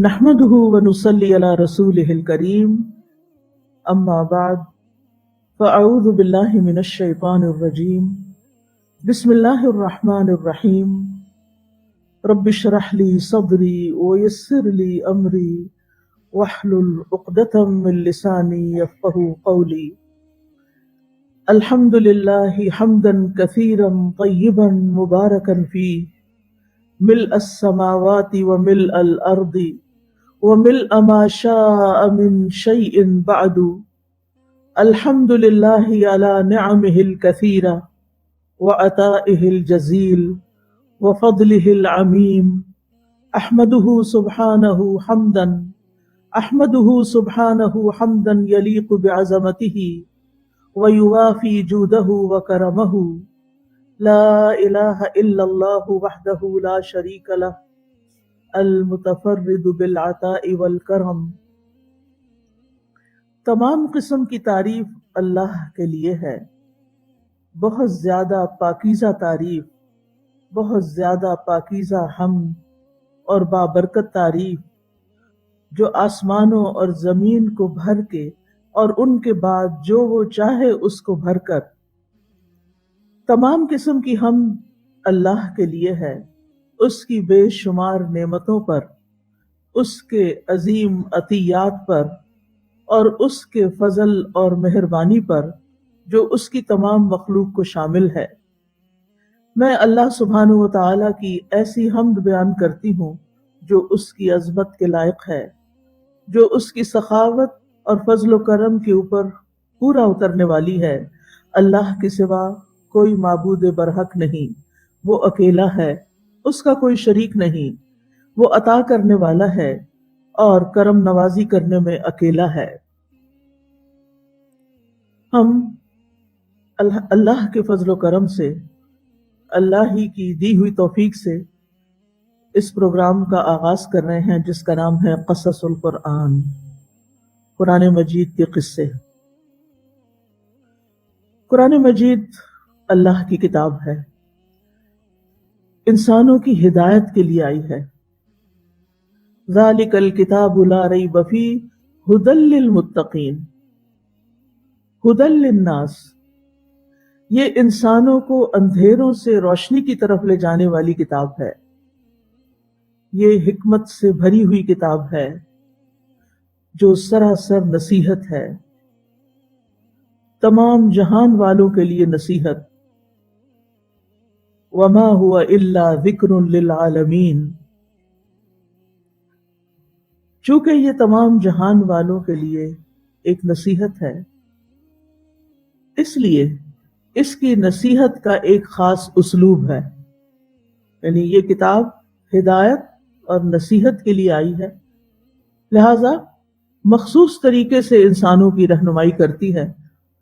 نحمده ونصلي على رسوله الكريم اما بعد فاعوذ بالله من الشيطان الرجيم بسم الله الرحمن الرحيم رب اشرح لي صدري ويسر لي امري واحلل عقدة من لساني يفقهوا قولي الحمد لله حمدا كثيرا طيبا مباركا فيه ملء السماوات وملء الارض وملء ما شاء من شيء بعد الحمد لله على نعمه الكثيرة وعطائه الجزيل وفضله العميم أحمده سبحانه حمدا يليق بعظمته ويوافي جوده وكرمه لا إله إلا الله وحده لا شريك له المتفرد بالعطاء والکرم۔ تمام قسم کی تعریف اللہ کے لیے ہے، بہت زیادہ پاکیزہ تعریف، بہت زیادہ پاکیزہ حمد اور بابرکت تعریف، جو آسمانوں اور زمین کو بھر کے اور ان کے بعد جو وہ چاہے اس کو بھر کر، تمام قسم کی حمد اللہ کے لیے ہے، اس کی بے شمار نعمتوں پر، اس کے عظیم عطیات پر اور اس کے فضل اور مہربانی پر جو اس کی تمام مخلوق کو شامل ہے۔ میں اللہ سبحانہ و تعالیٰ کی ایسی حمد بیان کرتی ہوں جو اس کی عظمت کے لائق ہے، جو اس کی سخاوت اور فضل و کرم کے اوپر پورا اترنے والی ہے۔ اللہ کے سوا کوئی معبود برحق نہیں، وہ اکیلا ہے، اس کا کوئی شریک نہیں، وہ عطا کرنے والا ہے اور کرم نوازی کرنے میں اکیلا ہے۔ ہم اللہ کے فضل و کرم سے، اللہ ہی کی دی ہوئی توفیق سے اس پروگرام کا آغاز کر رہے ہیں جس کا نام ہے قصص القرآن، قرآن مجید کے قصے۔ قرآن مجید اللہ کی کتاب ہے، انسانوں کی ہدایت کے لیے آئی ہے۔ ذالک الکتاب لا ریب فیہ ھدی للمتقین، ھدی للناس، یہ انسانوں کو اندھیروں سے روشنی کی طرف لے جانے والی کتاب ہے، یہ حکمت سے بھری ہوئی کتاب ہے جو سراسر نصیحت ہے، تمام جہان والوں کے لیے نصیحت۔ وما هو الا ذکر للعالمین، چونکہ یہ تمام جہان والوں کے لیے ایک نصیحت ہے، اس لیے اس کی نصیحت کا ایک خاص اسلوب ہے، یعنی یہ کتاب ہدایت اور نصیحت کے لیے آئی ہے، لہذا مخصوص طریقے سے انسانوں کی رہنمائی کرتی ہے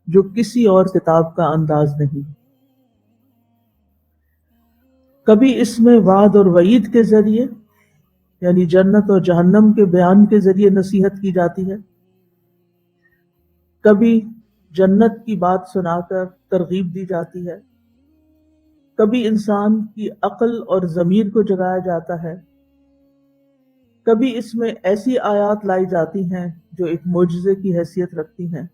جو کسی اور کتاب کا انداز نہیں۔ کبھی اس میں وعد اور وعید کے ذریعے، یعنی جنت اور جہنم کے بیان کے ذریعے نصیحت کی جاتی ہے، کبھی جنت کی بات سنا کر ترغیب دی جاتی ہے، کبھی انسان کی عقل اور ضمیر کو جگایا جاتا ہے، کبھی اس میں ایسی آیات لائی جاتی ہیں جو ایک معجزے کی حیثیت رکھتی ہیں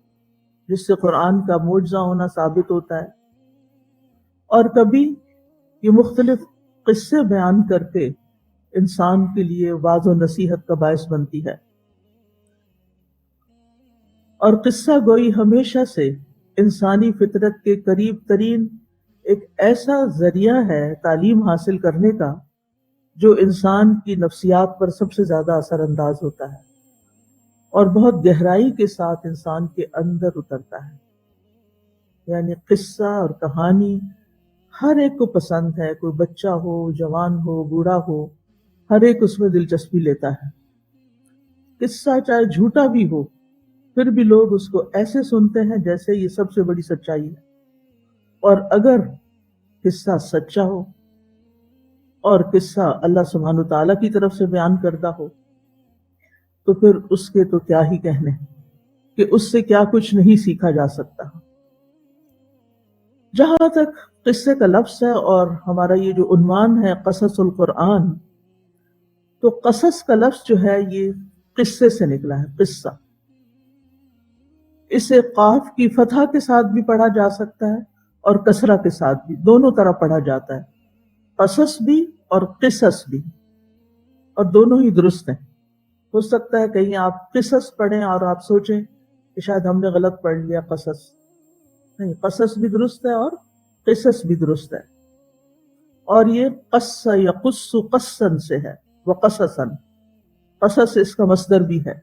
جس سے قرآن کا معجزہ ہونا ثابت ہوتا ہے، اور کبھی یہ مختلف قصے بیان کر کے انسان کے لیے واعظ و نصیحت کا باعث بنتی ہے۔ اور قصہ گوئی ہمیشہ سے انسانی فطرت کے قریب ترین ایک ایسا ذریعہ ہے تعلیم حاصل کرنے کا جو انسان کی نفسیات پر سب سے زیادہ اثر انداز ہوتا ہے اور بہت گہرائی کے ساتھ انسان کے اندر اترتا ہے۔ یعنی قصہ اور کہانی ہر ایک کو پسند ہے، کوئی بچہ ہو، جوان ہو، بوڑھا ہو، ہر ایک اس میں دلچسپی لیتا ہے۔ قصہ چاہے جھوٹا بھی ہو پھر بھی لوگ اس کو ایسے سنتے ہیں جیسے یہ سب سے بڑی سچائی ہے، اور اگر قصہ سچا ہو اور قصہ اللہ سبحانہ تعالیٰ کی طرف سے بیان کردہ ہو تو پھر اس کے تو کیا ہی کہنے کہ اس سے کیا کچھ نہیں سیکھا جا سکتا۔ جہاں تک قصے کا لفظ ہے اور ہمارا یہ جو عنوان ہے قصص القرآن، تو قصص کا لفظ جو ہے یہ قصے سے نکلا ہے، قصہ. اسے قاف کی فتح کے ساتھ بھی پڑھا جا سکتا ہے اور کسرہ کے ساتھ بھی، دونوں طرح پڑھا جاتا ہے، قصص بھی اور قصص بھی، اور دونوں ہی درست ہیں. ہو سکتا ہے کہیں آپ قصص پڑھیں اور آپ سوچیں کہ شاید ہم نے غلط پڑھ لیا قصص. نہیں، قصص بھی درست ہے اور قصص بھی درست ہے. اور یہ قص یقص قصن سے ہے، وقصصن، قصص اس کا مصدر بھی ہے.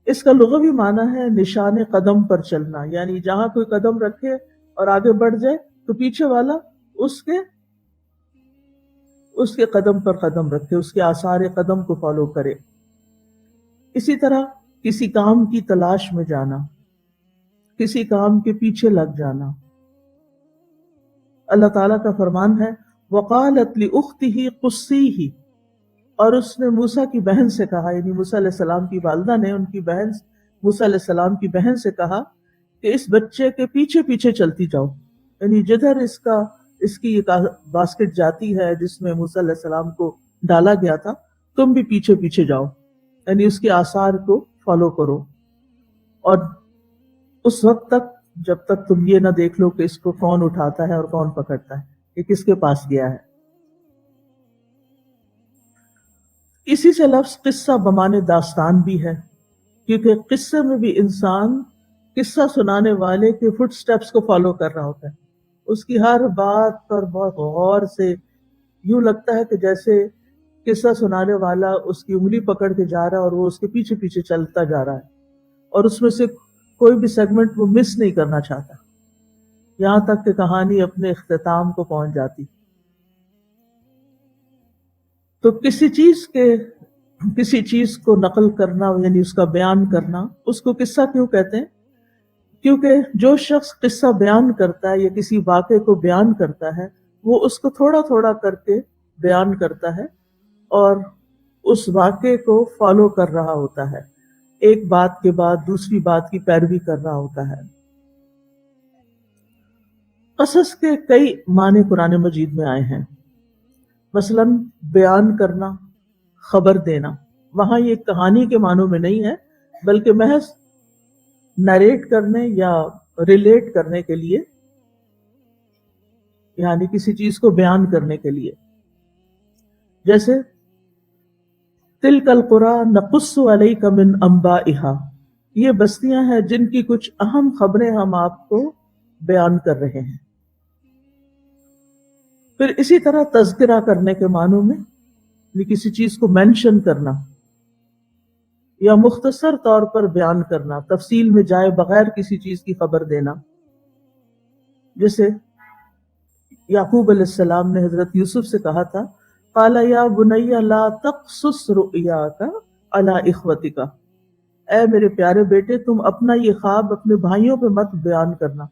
اس کا لغوی معنی ہے نشان قدم پر چلنا، یعنی جہاں کوئی قدم رکھے اور آگے بڑھ جائے تو پیچھے والا اس کے قدم پر قدم رکھے، اس کے آثار قدم کو فالو کرے. اسی طرح کسی کام کی تلاش میں جانا، کسی کام کے پیچھے لگ جانا. اللہ تعالیٰ کا فرمان ہے وَقَالَتْ لِأُخْتِهِ قُصِّيهِ، اور اس نے موسیٰ کی بہن سے کہا، یعنی موسیٰ علیہ السلام کی والدہ نے ان کی بہن موسیٰ علیہ السلام کی بہن سے کہا کہ اس بچے کے پیچھے پیچھے چلتی جاؤ، یعنی جدھر اس کی ایک باسکٹ جاتی ہے جس میں موسیٰ علیہ السلام کو ڈالا گیا تھا، تم بھی پیچھے پیچھے جاؤ، یعنی اس کے آثار کو فالو کرو. اور اس وقت تک جب تک تم یہ نہ دیکھ لو کہ اس کو کون اٹھاتا ہے اور کون پکڑتا ہے، یہ کس کے پاس گیا ہے. اسی سے لفظ قصہ بمانے داستان بھی ہے، کیونکہ قصے میں بھی انسان قصہ سنانے والے کے فٹ سٹیپس کو فالو کر رہا ہوتا ہے، اس کی ہر بات پر بہت غور سے، یوں لگتا ہے کہ جیسے قصہ سنانے والا اس کی انگلی پکڑ کے جا رہا ہے اور وہ اس کے پیچھے پیچھے چلتا جا رہا ہے، اور اس میں سے کوئی بھی سیگمنٹ وہ مس نہیں کرنا چاہتا، یہاں تک کہ کہانی اپنے اختتام کو پہنچ جاتی. تو کسی چیز کو نقل کرنا، یعنی اس کا بیان کرنا، اس کو قصہ کیوں کہتے ہیں؟ کیونکہ جو شخص قصہ بیان کرتا ہے یا کسی واقعے کو بیان کرتا ہے، وہ اس کو تھوڑا تھوڑا کر کے بیان کرتا ہے اور اس واقعے کو فالو کر رہا ہوتا ہے، ایک بات کے بعد دوسری بات کی پیروی کر رہا ہوتا ہے. قصص کے کئی معنی قرآن مجید میں آئے ہیں، مثلا بیان کرنا، خبر دینا. وہاں یہ کہانی کے معنوں میں نہیں ہے بلکہ محض نریٹ کرنے یا ریلیٹ کرنے کے لیے، یعنی کسی چیز کو بیان کرنے کے لیے. جیسے تلک القریٰ نقص علیک من انبائها، یہ بستیاں ہیں جن کی کچھ اہم خبریں ہم آپ کو بیان کر رہے ہیں. پھر اسی طرح تذکرہ کرنے کے معنوں میں کسی چیز کو مینشن کرنا یا مختصر طور پر بیان کرنا، تفصیل میں جائے بغیر کسی چیز کی خبر دینا. جیسے یعقوب علیہ السلام نے حضرت یوسف سے کہا تھا قال یا بنی لا تقصص رؤیاک علی اخوتک، اے میرے پیارے بیٹے تم اپنا یہ خواب اپنے بھائیوں پہ مت بیان کرنا،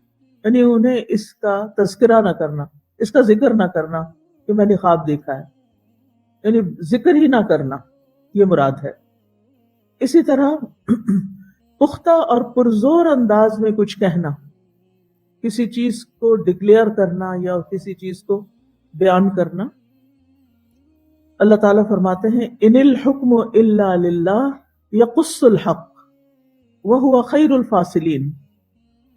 یعنی انہیں اس کا تذکرہ نہ کرنا، اس کا ذکر نہ کرنا کہ میں نے خواب دیکھا ہے، یعنی ذکر ہی نہ کرنا، یہ مراد ہے. اسی طرح پختہ اور پرزور انداز میں کچھ کہنا، کسی چیز کو ڈکلیئر کرنا یا کسی چیز کو بیان کرنا. اللہ تعالیٰ فرماتے ہیں ان الحکم الا للہ یقص الحق وہو خیر الفاصلین،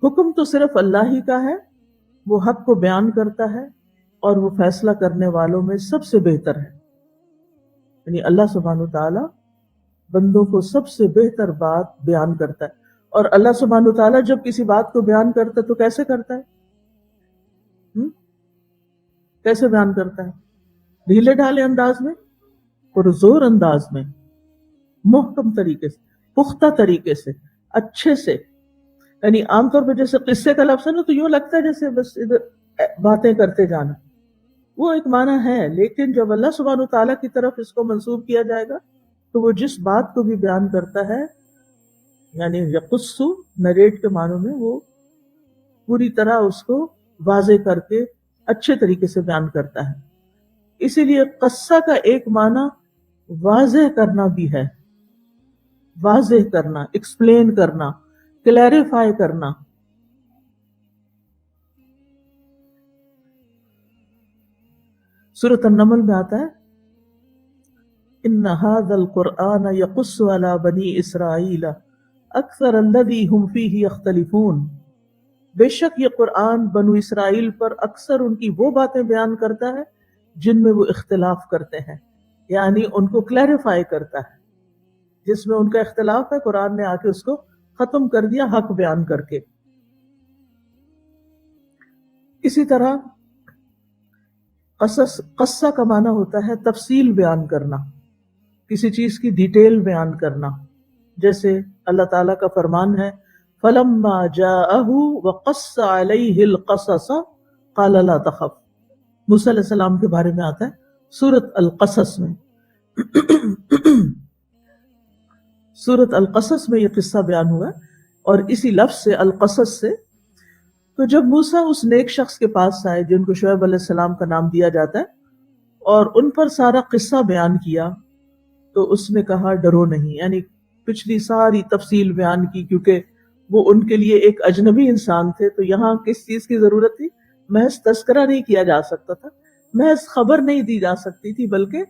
حکم تو صرف اللہ ہی کا ہے، وہ حق کو بیان کرتا ہے اور وہ فیصلہ کرنے والوں میں سب سے بہتر ہے. یعنی اللہ سبحانہ وتعالیٰ بندوں کو سب سے بہتر بات بیان کرتا ہے. اور اللہ سبحانہ وتعالیٰ جب کسی بات کو بیان کرتا ہے تو کیسے کرتا ہے؟ کیسے بیان کرتا ہے؟ ڈھیلے ڈھالے انداز میں، پرزور انداز میں، محکم طریقے سے، پختہ طریقے سے، اچھے سے. یعنی عام طور پہ جیسے قصے کا لفظ ہے نا تو یوں لگتا ہے جیسے بس ادھر باتیں کرتے جانا، وہ ایک معنی ہے، لیکن جب اللہ سبحانہ وتعالیٰ کی طرف اس کو منسوب کیا جائے گا تو وہ جس بات کو بھی بیان کرتا ہے، یعنی یقصو نریٹ کے معنوں میں، وہ پوری طرح اس کو واضح کر کے اچھے طریقے سے بیان کرتا ہے. اسی لیے قصہ کا ایک معنی واضح کرنا بھی ہے، واضح کرنا، ایکسپلین کرنا، کلیریفائی کرنا. سورۃ النمل میں آتا ہے ان هذا القرآن يقص على بني اسرائیل اکثر الذی هم فیہ یختلفون، بے شک یہ قرآن بنو اسرائیل پر اکثر ان کی وہ باتیں بیان کرتا ہے جن میں وہ اختلاف کرتے ہیں، یعنی ان کو کلیریفائی کرتا ہے، جس میں ان کا اختلاف ہے قرآن نے آ کے اس کو ختم کر دیا حق بیان کر کے۔ اسی طرح قصہ کا معنی ہوتا ہے تفصیل بیان کرنا، کسی چیز کی ڈیٹیل بیان کرنا، جیسے اللہ تعالیٰ کا فرمان ہے فَلَمَّا جَاءَهُ وَقَصَّ عَلَيْهِ الْقَصَصَ قَالَ لَا تَخَفْ، موسیٰ علیہ السلام کے بارے میں آتا ہے سورۃ القصص میں۔ سورۃ القصص میں یہ قصہ بیان ہوا اور اسی لفظ سے القصص سے۔ تو جب موسیٰ اس نیک شخص کے پاس آئے جن کو شعیب علیہ السلام کا نام دیا جاتا ہے اور ان پر سارا قصہ بیان کیا، تو اس نے کہا ڈرو نہیں، یعنی پچھلی ساری تفصیل بیان کی، کیونکہ وہ ان کے لیے ایک اجنبی انسان تھے، تو یہاں کس چیز کی ضرورت تھی؟ محض تذکرہ نہیں کیا جا سکتا تھا، محض خبر نہیں دی جا سکتی تھی، بلکہ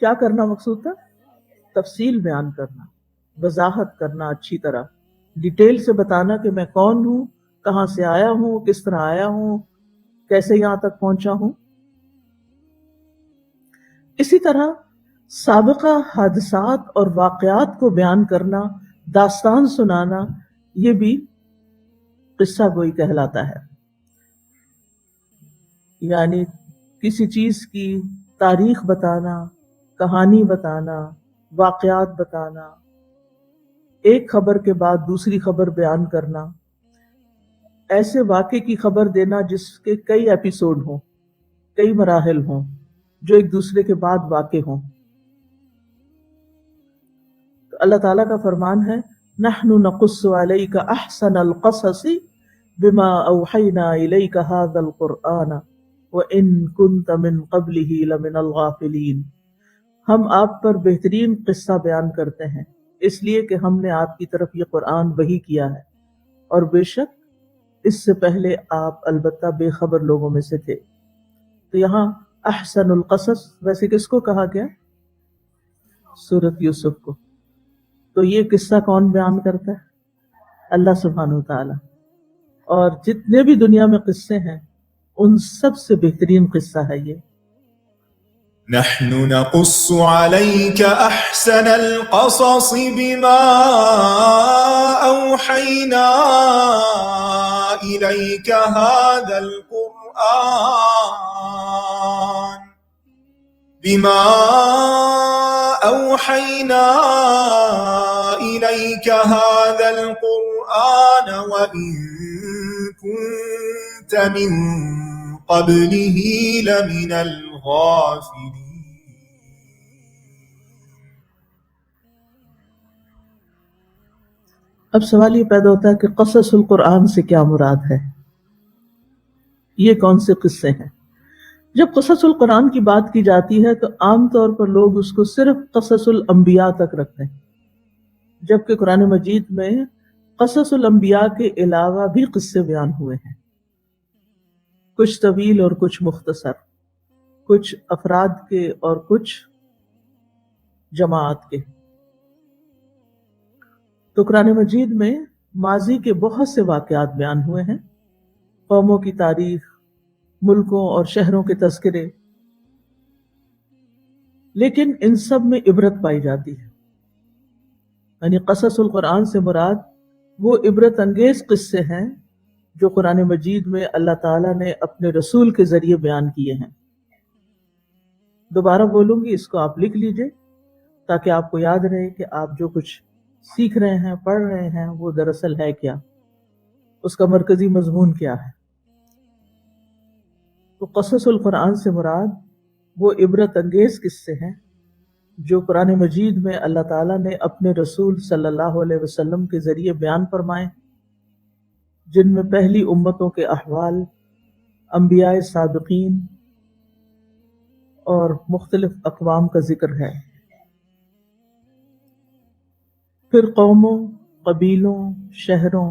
کیا کرنا مقصود تھا؟ تفصیل بیان کرنا، وضاحت کرنا، اچھی طرح ڈیٹیل سے بتانا کہ میں کون ہوں، کہاں سے آیا ہوں، کس طرح آیا ہوں، کیسے یہاں تک پہنچا ہوں۔ اسی طرح سابقہ حادثات اور واقعات کو بیان کرنا، داستان سنانا، یہ بھی قصہ گوئی کہلاتا ہے، یعنی کسی چیز کی تاریخ بتانا، کہانی بتانا، واقعات بتانا، ایک خبر کے بعد دوسری خبر بیان کرنا، ایسے واقعے کی خبر دینا جس کے کئی ایپیسوڈ ہوں، کئی مراحل ہوں، جو ایک دوسرے کے بعد واقع ہوں۔ تو اللہ تعالیٰ کا فرمان ہے نحن نقص علیک احسن القصص بما اوحینا الیک ھذا القرآن وان کنت من قبلہ لمن الغافلین، ہم آپ پر بہترین قصہ بیان کرتے ہیں اس لیے کہ ہم نے آپ کی طرف یہ قرآن وحی کیا ہے، اور بے شک اس سے پہلے آپ البتہ بے خبر لوگوں میں سے تھے۔ تو یہاں احسن القصص ویسے کس کو کہا گیا؟ سورۃ یوسف کو۔ تو یہ قصہ کون بیان کرتا ہے؟ اللہ سبحانہ وتعالی، اور جتنے بھی دنیا میں قصے ہیں ان سب سے بہترین قصہ ہے یہ۔ نحن نقص عليك أحسن القصص بما أوحينا إليك هذا القرآن وإن كنت من قبله لمن الغافلين۔ اب سوال یہ پیدا ہوتا ہے کہ قصص القرآن سے کیا مراد ہے؟ یہ کون سے قصے ہیں؟ جب قصص القرآن کی بات کی جاتی ہے تو عام طور پر لوگ اس کو صرف قصص الانبیاء تک رکھتے ہیں، جبکہ قرآن مجید میں قصص الانبیاء کے علاوہ بھی قصے بیان ہوئے ہیں، کچھ طویل اور کچھ مختصر، کچھ افراد کے اور کچھ جماعت کے۔ تو قرآن مجید میں ماضی کے بہت سے واقعات بیان ہوئے ہیں، قوموں کی تاریخ، ملکوں اور شہروں کے تذکرے، لیکن ان سب میں عبرت پائی جاتی ہے، یعنی قصص القرآن سے مراد وہ عبرت انگیز قصے ہیں جو قرآن مجید میں اللہ تعالیٰ نے اپنے رسول کے ذریعے بیان کیے ہیں۔ دوبارہ بولوں گی، اس کو آپ لکھ لیجئے تاکہ آپ کو یاد رہے کہ آپ جو کچھ سیکھ رہے ہیں، پڑھ رہے ہیں، وہ دراصل ہے کیا، اس کا مرکزی مضمون کیا ہے۔ تو قصص القرآن سے مراد وہ عبرت انگیز قصے ہیں جو قرآن مجید میں اللہ تعالیٰ نے اپنے رسول صلی اللہ علیہ وسلم کے ذریعے بیان فرمائے، جن میں پہلی امتوں کے احوال، انبیاء سابقین اور مختلف اقوام کا ذکر ہے، پھر قوموں، قبیلوں، شہروں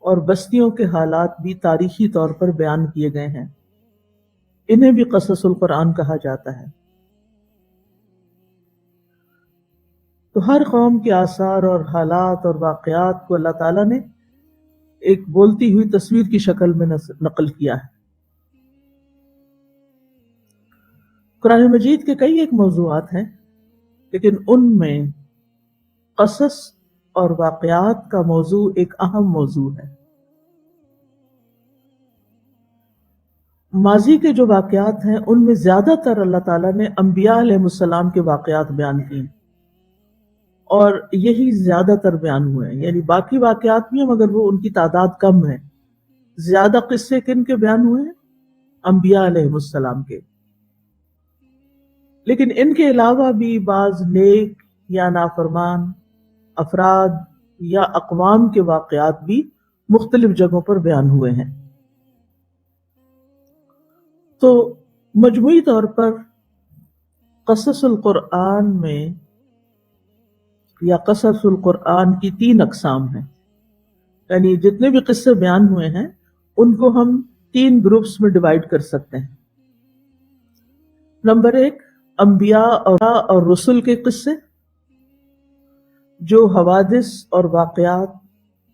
اور بستیوں کے حالات بھی تاریخی طور پر بیان کیے گئے ہیں، انہیں بھی قصص القرآن کہا جاتا ہے۔ تو ہر قوم کے آثار اور حالات اور واقعات کو اللہ تعالیٰ نے ایک بولتی ہوئی تصویر کی شکل میں نقل کیا ہے۔ قرآن مجید کے کئی ایک موضوعات ہیں، لیکن ان میں قصص اور واقعات کا موضوع ایک اہم موضوع ہے۔ ماضی کے جو واقعات ہیں ان میں زیادہ تر اللہ تعالیٰ نے انبیاء علیہ السلام کے واقعات بیان کیے، اور یہی زیادہ تر بیان ہوئے ہیں، یعنی باقی واقعات بھی ہیں مگر وہ ان کی تعداد کم ہے۔ زیادہ قصے کن کے بیان ہوئے ہیں؟ انبیاء علیہ السلام کے۔ لیکن ان کے علاوہ بھی بعض نیک یا نافرمان افراد یا اقوام کے واقعات بھی مختلف جگہوں پر بیان ہوئے ہیں۔ تو مجموعی طور پر قصص القرآن میں یا قصص القرآن کی 3 اقسام ہیں، یعنی جتنے بھی قصے بیان ہوئے ہیں ان کو ہم 3 گروپس میں ڈیوائیڈ کر سکتے ہیں۔ نمبر 1، انبیاء اور رسل کے قصے، جو حوادث اور واقعات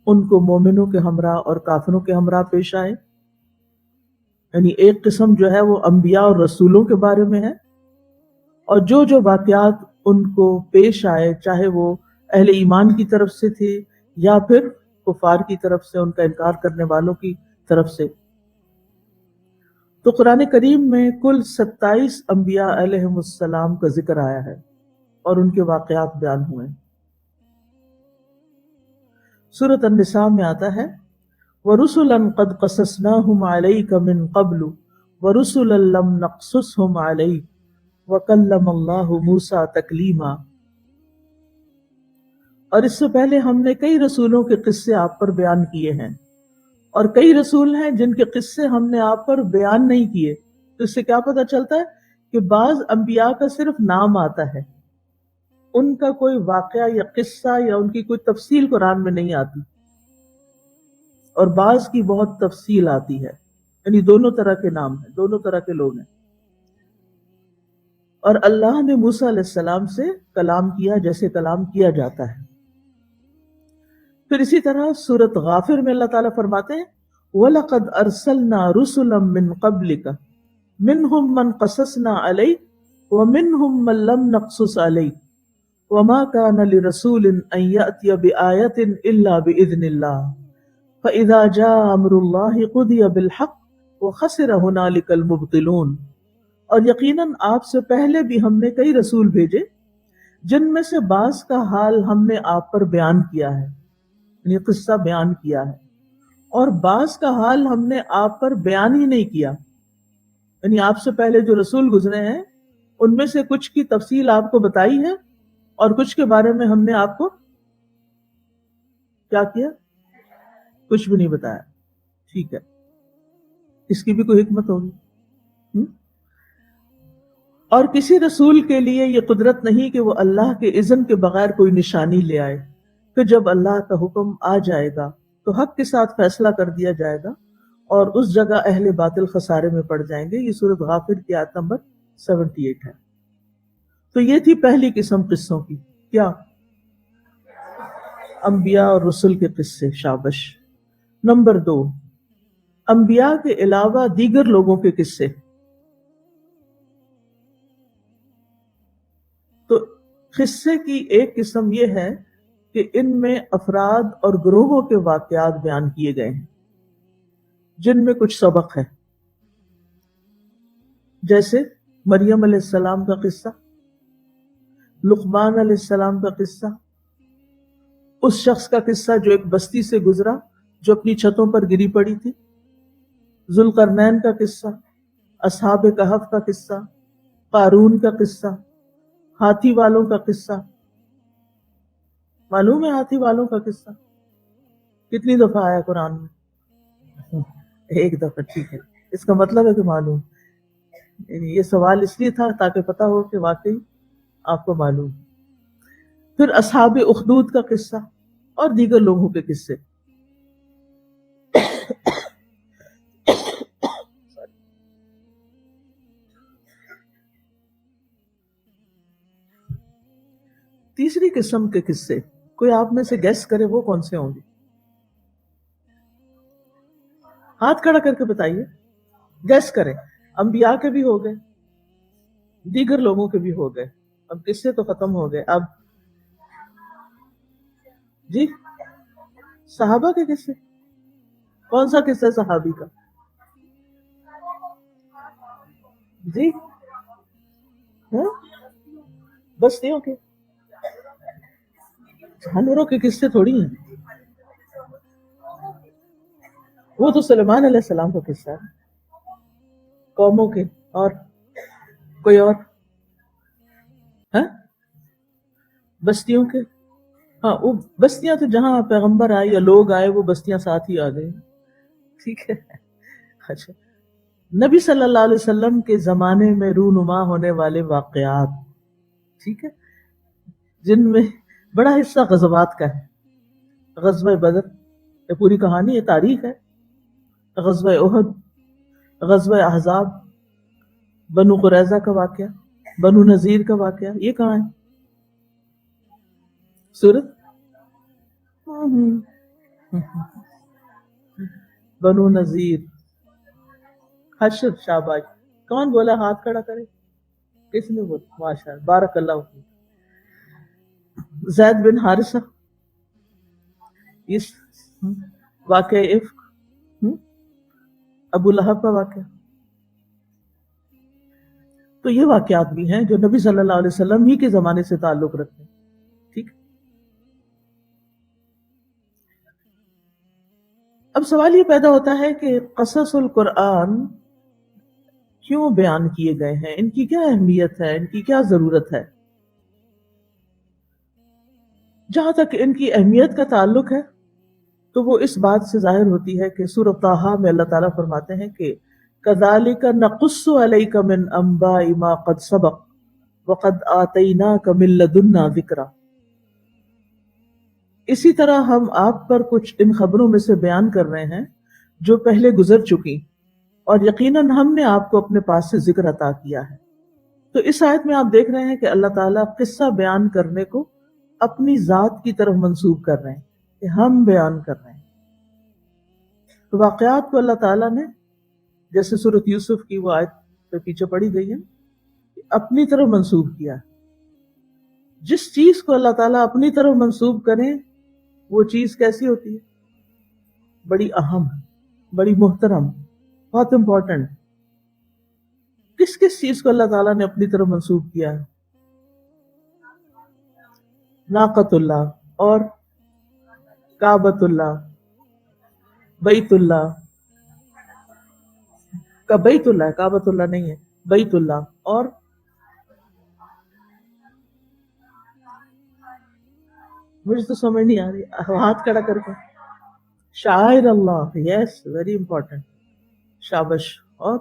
ان کو مومنوں کے ہمراہ اور کافروں کے ہمراہ پیش آئے، یعنی ایک قسم جو ہے وہ انبیاء اور رسولوں کے بارے میں ہے، اور جو واقعات ان کو پیش آئے چاہے وہ اہل ایمان کی طرف سے تھے یا پھر کفار کی طرف سے، ان کا انکار کرنے والوں کی طرف سے۔ تو قرآن کریم میں کل 27 انبیاء علیہ السلام کا ذکر آیا ہے اور ان کے واقعات بیان ہوئے۔ سورۃ النساء میں آتا ہے وَرُسُلًا قَدْ قَصَصْنَاهُمْ عَلَيْكَ مِنْ قَبْلُ وَرُسُلًا لَمْ نَقْصُصْهُمْ عَلَيْكَ وَكَلَّمَ اللَّهُ مُوسَىٰ تَكْلِيمًا۔ اور اس سے پہلے ہم نے کئی رسولوں کے قصے آپ پر بیان کیے ہیں، اور کئی رسول ہیں جن کے قصے ہم نے آپ پر بیان نہیں کیے۔ تو اس سے کیا پتہ چلتا ہے کہ بعض انبیاء کا صرف نام آتا ہے، ان کا کوئی واقعہ یا قصہ یا ان کی کوئی تفصیل قرآن میں نہیں آتی، اور بعض کی بہت تفصیل آتی ہے، یعنی دونوں طرح کے نام ہیں، دونوں طرح کے لوگ ہیں۔ اور اللہ نے موسیٰ علیہ السلام سے کلام کیا جیسے کلام کیا جاتا ہے۔ پھر اسی طرح سورۃ غافر میں اللہ تعالیٰ فرماتے ہیں وَلَقَدْ أَرْسَلْنَا رُسُلًا مِّن قَبْلِكَ مِنْهُمْ مَنْ قَصَصْنَا عَلَيْكَ وَمِنْهُمْ مَنْ لَمْ نَقْصُصْ عَلَيْكَ وَمَا كَانَ لِرَسُولٍ أَنْ يَأْتِيَ بِآيَةٍ إِلَّا بِإِذْنِ اللَّهِ فَإِذَا جَاءَ أَمْرُ اللَّهِ قُضِيَ بِالْحَقِّ وَخَسِرَ هُنَالِكَ الْمُبْطِلُونَ۔ اور یقیناً آپ سے پہلے بھی ہم نے کئی رسول بھیجے جن میں سے بعض کا حال ہم نے آپ پر بیان کیا ہے، یعنی قصہ بیان کیا ہے، اور بعض کا حال ہم نے آپ پر بیان ہی نہیں کیا، یعنی آپ سے پہلے جو رسول گزرے ہیں ان میں سے کچھ کی تفصیل آپ کو بتائی ہے اور کچھ کے بارے میں ہم نے آپ کو کیا کیا؟ کچھ بھی نہیں بتایا۔ ٹھیک ہے، اس کی بھی کوئی حکمت ہوگی۔ اور کسی رسول کے لیے یہ قدرت نہیں کہ وہ اللہ کے اذن کے بغیر کوئی نشانی لے آئے، پھر جب اللہ کا حکم آ جائے گا تو حق کے ساتھ فیصلہ کر دیا جائے گا، اور اس جگہ اہل باطل خسارے میں پڑ جائیں گے۔ یہ سورۃ غافر کی آیت نمبر 78 ہے۔ تو یہ تھی پہلی قسم قصوں کی، کیا؟ انبیاء اور رسل کے قصے، شابش۔ نمبر 2، انبیاء کے علاوہ دیگر لوگوں کے قصے۔ تو قصے کی ایک قسم یہ ہے کہ ان میں افراد اور گروہوں کے واقعات بیان کیے گئے ہیں جن میں کچھ سبق ہے، جیسے مریم علیہ السلام کا قصہ، لقمان علیہ السلام کا قصہ، اس شخص کا قصہ جو ایک بستی سے گزرا جو اپنی چھتوں پر گری پڑی تھی، ذوالقرنین کا قصہ، اصحاب کہف کا قصہ، قارون کا قصہ، ہاتھی والوں کا قصہ۔ معلوم ہے ہاتھی والوں کا قصہ کتنی دفعہ آیا قرآن میں؟ ایک دفعہ، ٹھیک ہے، اس کا مطلب ہے کہ معلوم۔ یعنی یہ سوال اس لیے تھا تاکہ پتہ ہو کہ واقعی آپ کو معلوم۔ پھر اصحاب اخدود کا قصہ اور دیگر لوگوں کے قصے۔ تیسری قسم کے قصے کوئی آپ میں سے گیس کرے وہ کون سے ہوں گے؟ ہاتھ کھڑا کر کے بتائیے، گیس کریں۔ انبیاء کے بھی ہو گئے، دیگر لوگوں کے بھی ہو گئے، اب قصے تو ختم ہو گئے، اب جی صحابہ کے قصے۔ کون سا قصہ صحابی کا؟ جی ہاں؟ بستیوں کے، جانوروں کے قصے تھوڑی ہیں، وہ تو سلیمان علیہ السلام کا قصہ ہے، قوموں کے۔ اور کوئی اور؟ ہاں بستیوں کے، ہاں وہ بستیاں تو جہاں پیغمبر آئے یا لوگ آئے وہ بستیاں ساتھ ہی آ گئے، ٹھیک ہے۔ اچھا، نبی صلی اللہ علیہ وسلم کے زمانے میں رونما ہونے والے واقعات، ٹھیک ہے، جن میں بڑا حصہ غزوات کا ہے۔ غزوہ بدر یہ پوری کہانی، یہ تاریخ ہے۔ غزوہ احد، غزوہ احزاب، بنو قریظہ کا واقعہ، بنو نذیر کا واقعہ، یہ کہاں ہے؟ سورت بنو نذیر، حشر، شاباش۔ کون بولا؟ ہاتھ کھڑا کرے، کس نے بولا؟ ماشاء اللہ، بارک اللہ فیک۔ زید بن حارثہ، اس واقعہ عفق، ابو لہب کا واقعہ، تو یہ واقعات بھی ہیں جو نبی صلی اللہ علیہ وسلم ہی کے زمانے سے تعلق رکھتے ہیں، ٹھیک۔ اب سوال یہ پیدا ہوتا ہے کہ قصص القرآن کیوں بیان کیے گئے ہیں، ان کی کیا اہمیت ہے، ان کی کیا ضرورت ہے؟ جہاں تک ان کی اہمیت کا تعلق ہے تو وہ اس بات سے ظاہر ہوتی ہے کہ سورۃ طٰہٰ میں اللہ تعالیٰ فرماتے ہیں کہ كَذَلِكَ نَقُصُّ عَلَيْكَ مِنْ أَنْبَاءِ مَا قَدْ سَبَقَ وَقَدْ آتَيْنَاكَ مِنْ لَدُنَّا ذِكْرًا، اسی طرح ہم آپ پر کچھ ان خبروں میں سے بیان کر رہے ہیں جو پہلے گزر چکی، اور یقیناً ہم نے آپ کو اپنے پاس سے ذکر عطا کیا ہے۔ تو اس آیت میں آپ دیکھ رہے ہیں کہ اللہ تعالیٰ قصہ بیان کرنے کو اپنی ذات کی طرف منسوب کر رہے ہیں کہ ہم بیان کر رہے ہیں۔ تو واقعات کو اللہ تعالیٰ نے، جیسے سورۃ یوسف کی وہ آیت پہ پیچھے پڑی گئی ہے، اپنی طرف منسوب کیا۔ جس چیز کو اللہ تعالیٰ اپنی طرف منسوب کریں وہ چیز کیسی ہوتی ہے؟ بڑی اہم، بڑی محترم، بہت امپورٹنٹ۔ کس کس چیز کو اللہ تعالیٰ نے اپنی طرف منسوب کیا ہے؟ ناقۃ اللہ اور کعبۃ اللہ، بیت اللہ کا بیت اللہ ہے، کعبۃ اللہ نہیں ہے، بیت اللہ، اور مجھے تو سمجھ نہیں آ رہی، ہاتھ کھڑا کر کے۔ شاعر اللہ، یس، ویری امپورٹنٹ، شابش۔ اور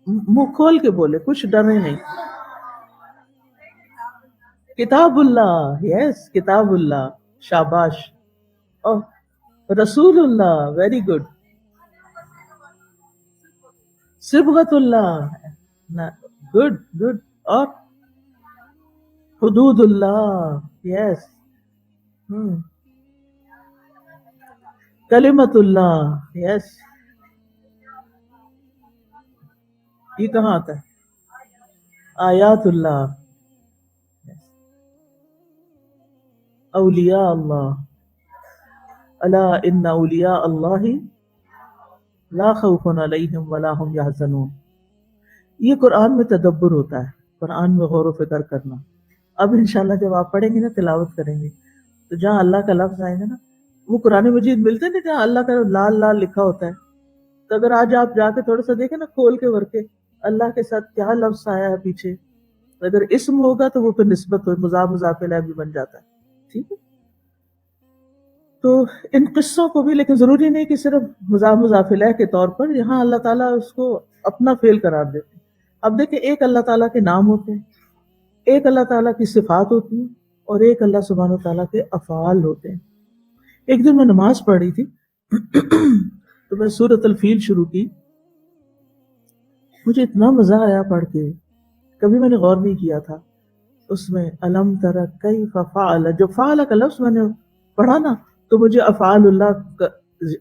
منہ کھول کے بولے، کچھ ڈرے نہیں۔ کتاب اللہ، یس، کتاب اللہ، شاباش۔ اور رسول اللہ، ویری گڈ۔ صبغت اللہ، گڈ گڈ۔ اور حدود اللہ، یس۔ کلمت اللہ، یس۔ یہ کہاں آتا ہے؟ آیات اللہ، اولیاء اللہ، الا ان اولیاء اللہ لا خوف علیہم ولا هم یحزنون۔ یہ قرآن میں تدبر ہوتا ہے، قرآن میں غور و فکر کرنا۔ اب انشاءاللہ جب آپ پڑھیں گے نا، تلاوت کریں گے، تو جہاں اللہ کا لفظ آئے گا نا، وہ قرآن مجید ملتے ہیں نا جہاں اللہ کا لال لال لکھا ہوتا ہے، تو اگر آج آپ جا کے تھوڑا سا دیکھیں نا، کھول کے ور کے اللہ کے ساتھ کیا لفظ آیا ہے پیچھے، اگر اسم ہوگا تو وہ پھر نسبت ہو، مضاف مضاف الیہ بھی بن جاتا ہے، ٹھیک ہے۔ تو ان قصوں کو بھی، لیکن ضروری نہیں کہ صرف مضاف مضاف الیہ کے طور پر، یہاں اللہ تعالیٰ اس کو اپنا فعل قرار دیتے ہیں۔ اب دیکھیں، ایک اللہ تعالیٰ کے نام ہوتے ہیں، ایک اللہ تعالیٰ کی صفات ہوتی ہیں، اور ایک اللہ سبحانہ وتعالیٰ کے افعال ہوتے ہیں۔ ایک دن میں نماز پڑھ رہی تھی تو میں سورۃ الفیل شروع کی، مجھے اتنا مزہ آیا پڑھ کے، کبھی میں نے غور نہیں کیا تھا اس میں الم تر کیف فعل، جو فعل کا لفظ میں نے پڑھا نا تو مجھے افعال اللہ کا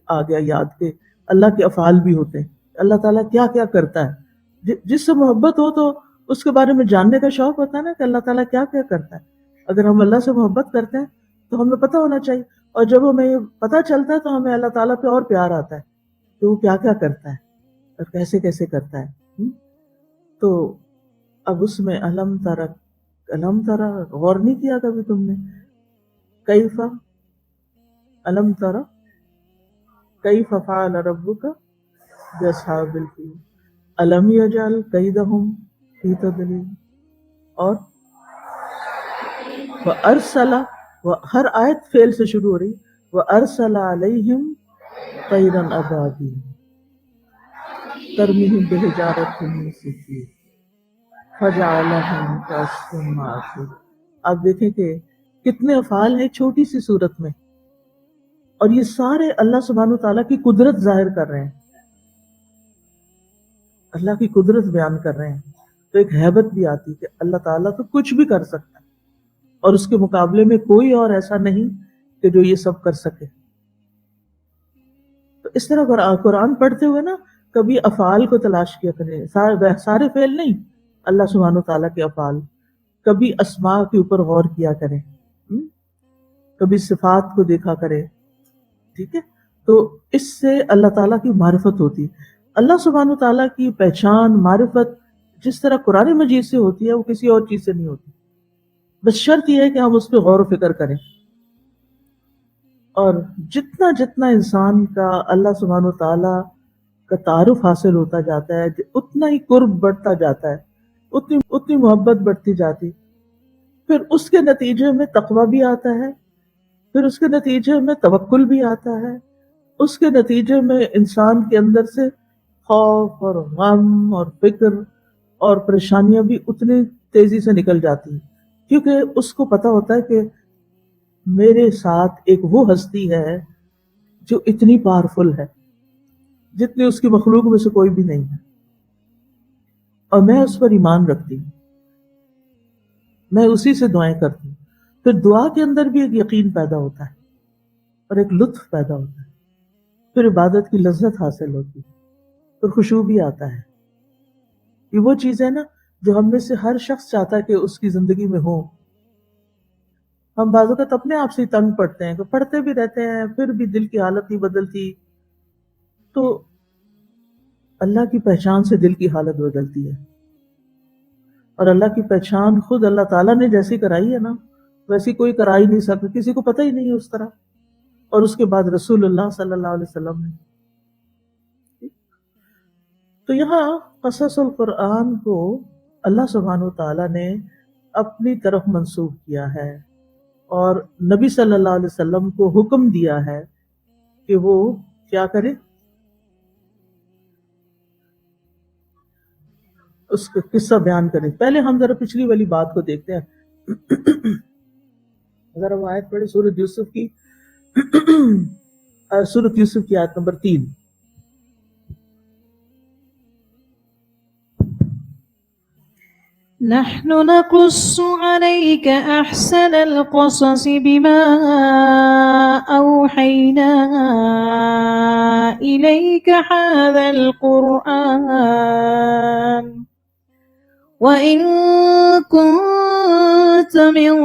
آ گیا یاد کہ اللہ کے افعال بھی ہوتے ہیں، اللہ تعالیٰ کیا کیا کرتا ہے۔ جس سے محبت ہو تو اس کے بارے میں جاننے کا شوق ہوتا ہے نا کہ اللہ تعالیٰ کیا کیا کرتا ہے۔ اگر ہم اللہ سے محبت کرتے ہیں تو ہمیں پتہ ہونا چاہیے، اور جب ہمیں یہ پتہ چلتا ہے تو ہمیں اللہ تعالیٰ پہ اور پیار آتا ہے کہ وہ کیا کیا کرتا ہے اور کیسے کیسے کرتا ہے۔ تو اب اس میں الم ترا غور نہیں کیا کبھی تم نے؟ کیف الم ترا کیف فعل ربک باصحاب الفیل الم یجعل کیدہم فی تضلیل، اور وارسل، ہر آیت فعل سے شروع ہو رہی، وارسل علیہم طیرا ابابیل ترمیہم بحجارۃ من سجیل فجعلہم کعصف مأکول۔ آپ دیکھیں کہ کتنے افعال ہیں چھوٹی سی صورت میں، اور یہ سارے اللہ سبحانہ وتعالیٰ کی قدرت ظاہر کر رہے ہیں، اللہ کی قدرت بیان کر رہے ہیں۔ تو ایک ہیبت بھی آتی کہ اللہ تعالیٰ تو کچھ بھی کر سکتا ہے، اور اس کے مقابلے میں کوئی اور ایسا نہیں کہ جو یہ سب کر سکے۔ تو اس طرح قرآن پڑھتے ہوئے نا کبھی افعال کو تلاش کیا کریں، سارے فعل نہیں، اللہ سبحانہ وتعالیٰ کے افعال، کبھی اسماء کے اوپر غور کیا کریں، کبھی صفات کو دیکھا کریں، ٹھیک ہے؟ تو اس سے اللہ تعالیٰ کی معرفت ہوتی ہے۔ اللہ سبحانہ وتعالیٰ کی پہچان، معرفت جس طرح قرآن مجید سے ہوتی ہے وہ کسی اور چیز سے نہیں ہوتی، بس شرط یہ ہے کہ ہم اس پہ غور و فکر کریں۔ اور جتنا جتنا انسان کا اللہ سبحانہ وتعالیٰ کا تعارف حاصل ہوتا جاتا ہے، اتنا ہی قرب بڑھتا جاتا ہے، اتنی محبت بڑھتی جاتی، پھر اس کے نتیجے میں تقویٰ بھی آتا ہے، پھر اس کے نتیجے میں توکل بھی آتا ہے، اس کے نتیجے میں انسان کے اندر سے خوف اور غم اور فکر اور پریشانیاں بھی اتنی تیزی سے نکل جاتی ہیں، کیونکہ اس کو پتہ ہوتا ہے کہ میرے ساتھ ایک وہ ہستی ہے جو اتنی پاورفل ہے جتنی اس کی مخلوق میں سے کوئی بھی نہیں ہے، اور میں اس پر ایمان رکھتی ہوں، میں اسی سے دعائیں کرتی ہوں۔ پھر دعا کے اندر بھی ایک یقین پیدا ہوتا ہے اور ایک لطف پیدا ہوتا ہے، پھر عبادت کی لذت حاصل ہوتی ہے، پھر خشوع بھی آتا ہے۔ یہ وہ چیز ہے نا جو ہم میں سے ہر شخص چاہتا ہے کہ اس کی زندگی میں ہو۔ ہم بعض اوقات اپنے آپ سے تنگ پڑتے ہیں، کہ پڑھتے بھی رہتے ہیں پھر بھی دل کی حالت نہیں بدلتی، تو اللہ کی پہچان سے دل کی حالت بدلتی ہے، اور اللہ کی پہچان خود اللہ تعالیٰ نے جیسی کرائی ہے نا ویسی کوئی کرا ہی نہیں سکتا، کسی کو پتہ ہی نہیں ہے اس طرح، اور اس کے بعد رسول اللہ صلی اللہ علیہ وسلم نے۔ تو یہاں قصص القرآن کو اللہ سبحانہ وتعالیٰ نے اپنی طرف منسوب کیا ہے، اور نبی صلی اللہ علیہ وسلم کو حکم دیا ہے کہ وہ کیا کرے، اس کا قصہ بیان کرے۔ پہلے ہم ذرا پچھلی والی بات کو دیکھتے ہیں، ذرا وہ آیت پڑھے سورۃ یوسف کی، سورۃ یوسف کی آیت نمبر 3۔ نحن نقص عليك أحسن القصص بما أوحينا إليك هذا القرآن وإن كنت من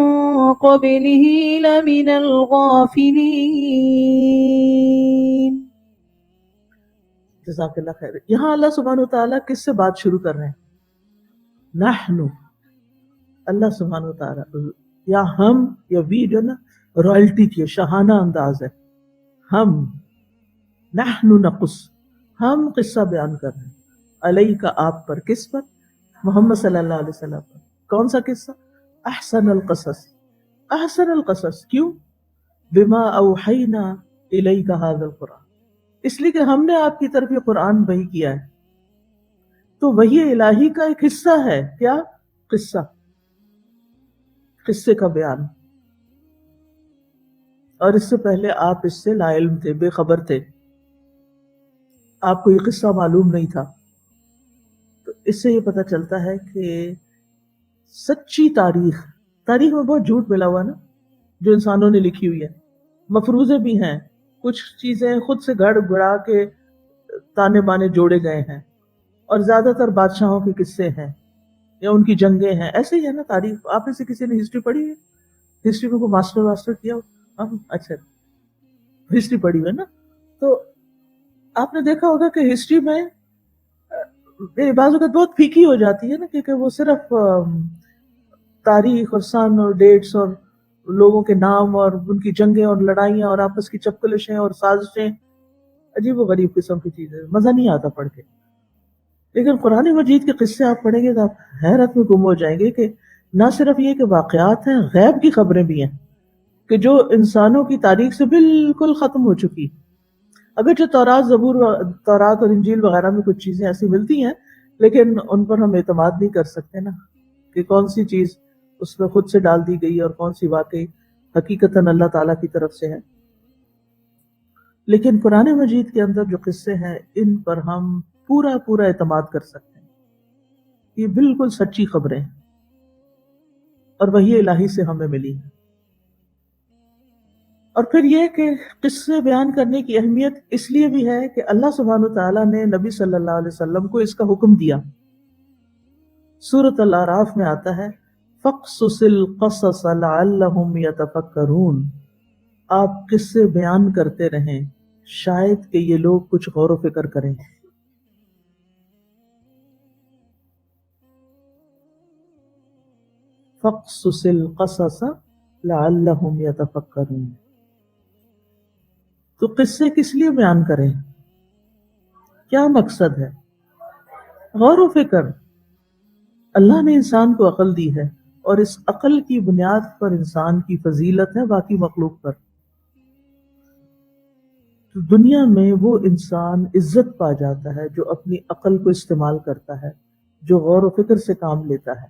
قبله لمن الغافلين۔ جزاک اللہ خیر۔ یہاں اللہ سبحانہ وتعالیٰ کس سے بات شروع کر رہے ہیں؟ نحن، اللہ سبحانہ وتعالیٰ، یا ہم یا وی جو نا رائلٹی کی شاہانہ انداز ہے، ہم نحن نقص، ہم قصہ بیان کر رہے ہیں، علیہ کا آپ پر، کس پر؟ محمد صلی اللہ علیہ وسلم پر۔ کون سا قصہ؟ احسن القصص، احسن القصص، کیوں؟ بما اوحینا الیک ھذا القرآن، اس لیے کہ ہم نے آپ کی طرف یہ قرآن وحی کیا ہے۔ تو وحی الہی کا ایک حصہ ہے، کیا؟ قصہ، قصے کا بیان، اور اس سے پہلے آپ اس سے لا علم تھے، بے خبر تھے، آپ کو یہ قصہ معلوم نہیں تھا۔ تو اس سے یہ پتہ چلتا ہے کہ سچی تاریخ میں بہت جھوٹ ملا ہوا نا جو انسانوں نے لکھی ہوئی ہے، مفروضے بھی ہیں، کچھ چیزیں خود سے گڑ گڑا کے تانے بانے جوڑے گئے ہیں، اور زیادہ تر بادشاہوں کے قصے ہیں یا ان کی جنگیں ہیں. ایسے ہی ہے نا تاریخ. آپ میں سے کسی نے ہسٹری پڑھی ہے؟ ہسٹری میں کوئی ماسٹر کیا ہو؟ اچھا، ہسٹری پڑھی ہے نا. تو آپ نے دیکھا ہوگا کہ ہسٹری میں بعض اوقات بہت پھیکی ہو جاتی ہے نا، کیونکہ وہ صرف تاریخ اور سن اور ڈیٹس اور لوگوں کے نام اور ان کی جنگیں اور لڑائیاں اور آپس کی چپکلشیں اور سازشیں، عجیب و غریب قسم کی چیزیں، مزہ نہیں آتا پڑھ کے. لیکن قرآن مجید کے قصے آپ پڑھیں گے تو آپ حیرت میں گم ہو جائیں گے کہ نہ صرف یہ کہ واقعات ہیں، غیب کی خبریں بھی ہیں کہ جو انسانوں کی تاریخ سے بالکل ختم ہو چکی. اگرچہ تورات اور انجیل وغیرہ میں کچھ چیزیں ایسی ملتی ہیں، لیکن ان پر ہم اعتماد نہیں کر سکتے نا کہ کون سی چیز اس میں خود سے ڈال دی گئی اور کون سی واقعی حقیقتاً اللہ تعالیٰ کی طرف سے ہے. لیکن قرآن مجید کے اندر جو قصے ہیں ان پر ہم پورا اعتماد کر سکتے ہیں. یہ بالکل سچی خبریں ہیں اور وحی الہی سے ہمیں ملی ہیں. اور پھر یہ کہ قصے بیان کرنے کی اہمیت اس لیے بھی ہے کہ اللہ سبحانہ وتعالیٰ نے نبی صلی اللہ علیہ وسلم کو اس کا حکم دیا. سورۃ الاعراف میں آتا ہے فَقْصُصِ الْقَصَصَ لَعَلَّهُمْ يَتَفَكَّرُونَ، آپ قصے بیان کرتے رہیں شاید کہ یہ لوگ کچھ غور و فکر کریں. فَقْصُصِ الْقَصَصَ لَعَلَّهُمْ يَتَفَكَّرُونَ. تو قصے کس لیے بیان کریں؟ کیا مقصد ہے؟ غور و فکر. اللہ نے انسان کو عقل دی ہے اور اس عقل کی بنیاد پر انسان کی فضیلت ہے باقی مخلوق پر. تو دنیا میں وہ انسان عزت پا جاتا ہے جو اپنی عقل کو استعمال کرتا ہے، جو غور و فکر سے کام لیتا ہے.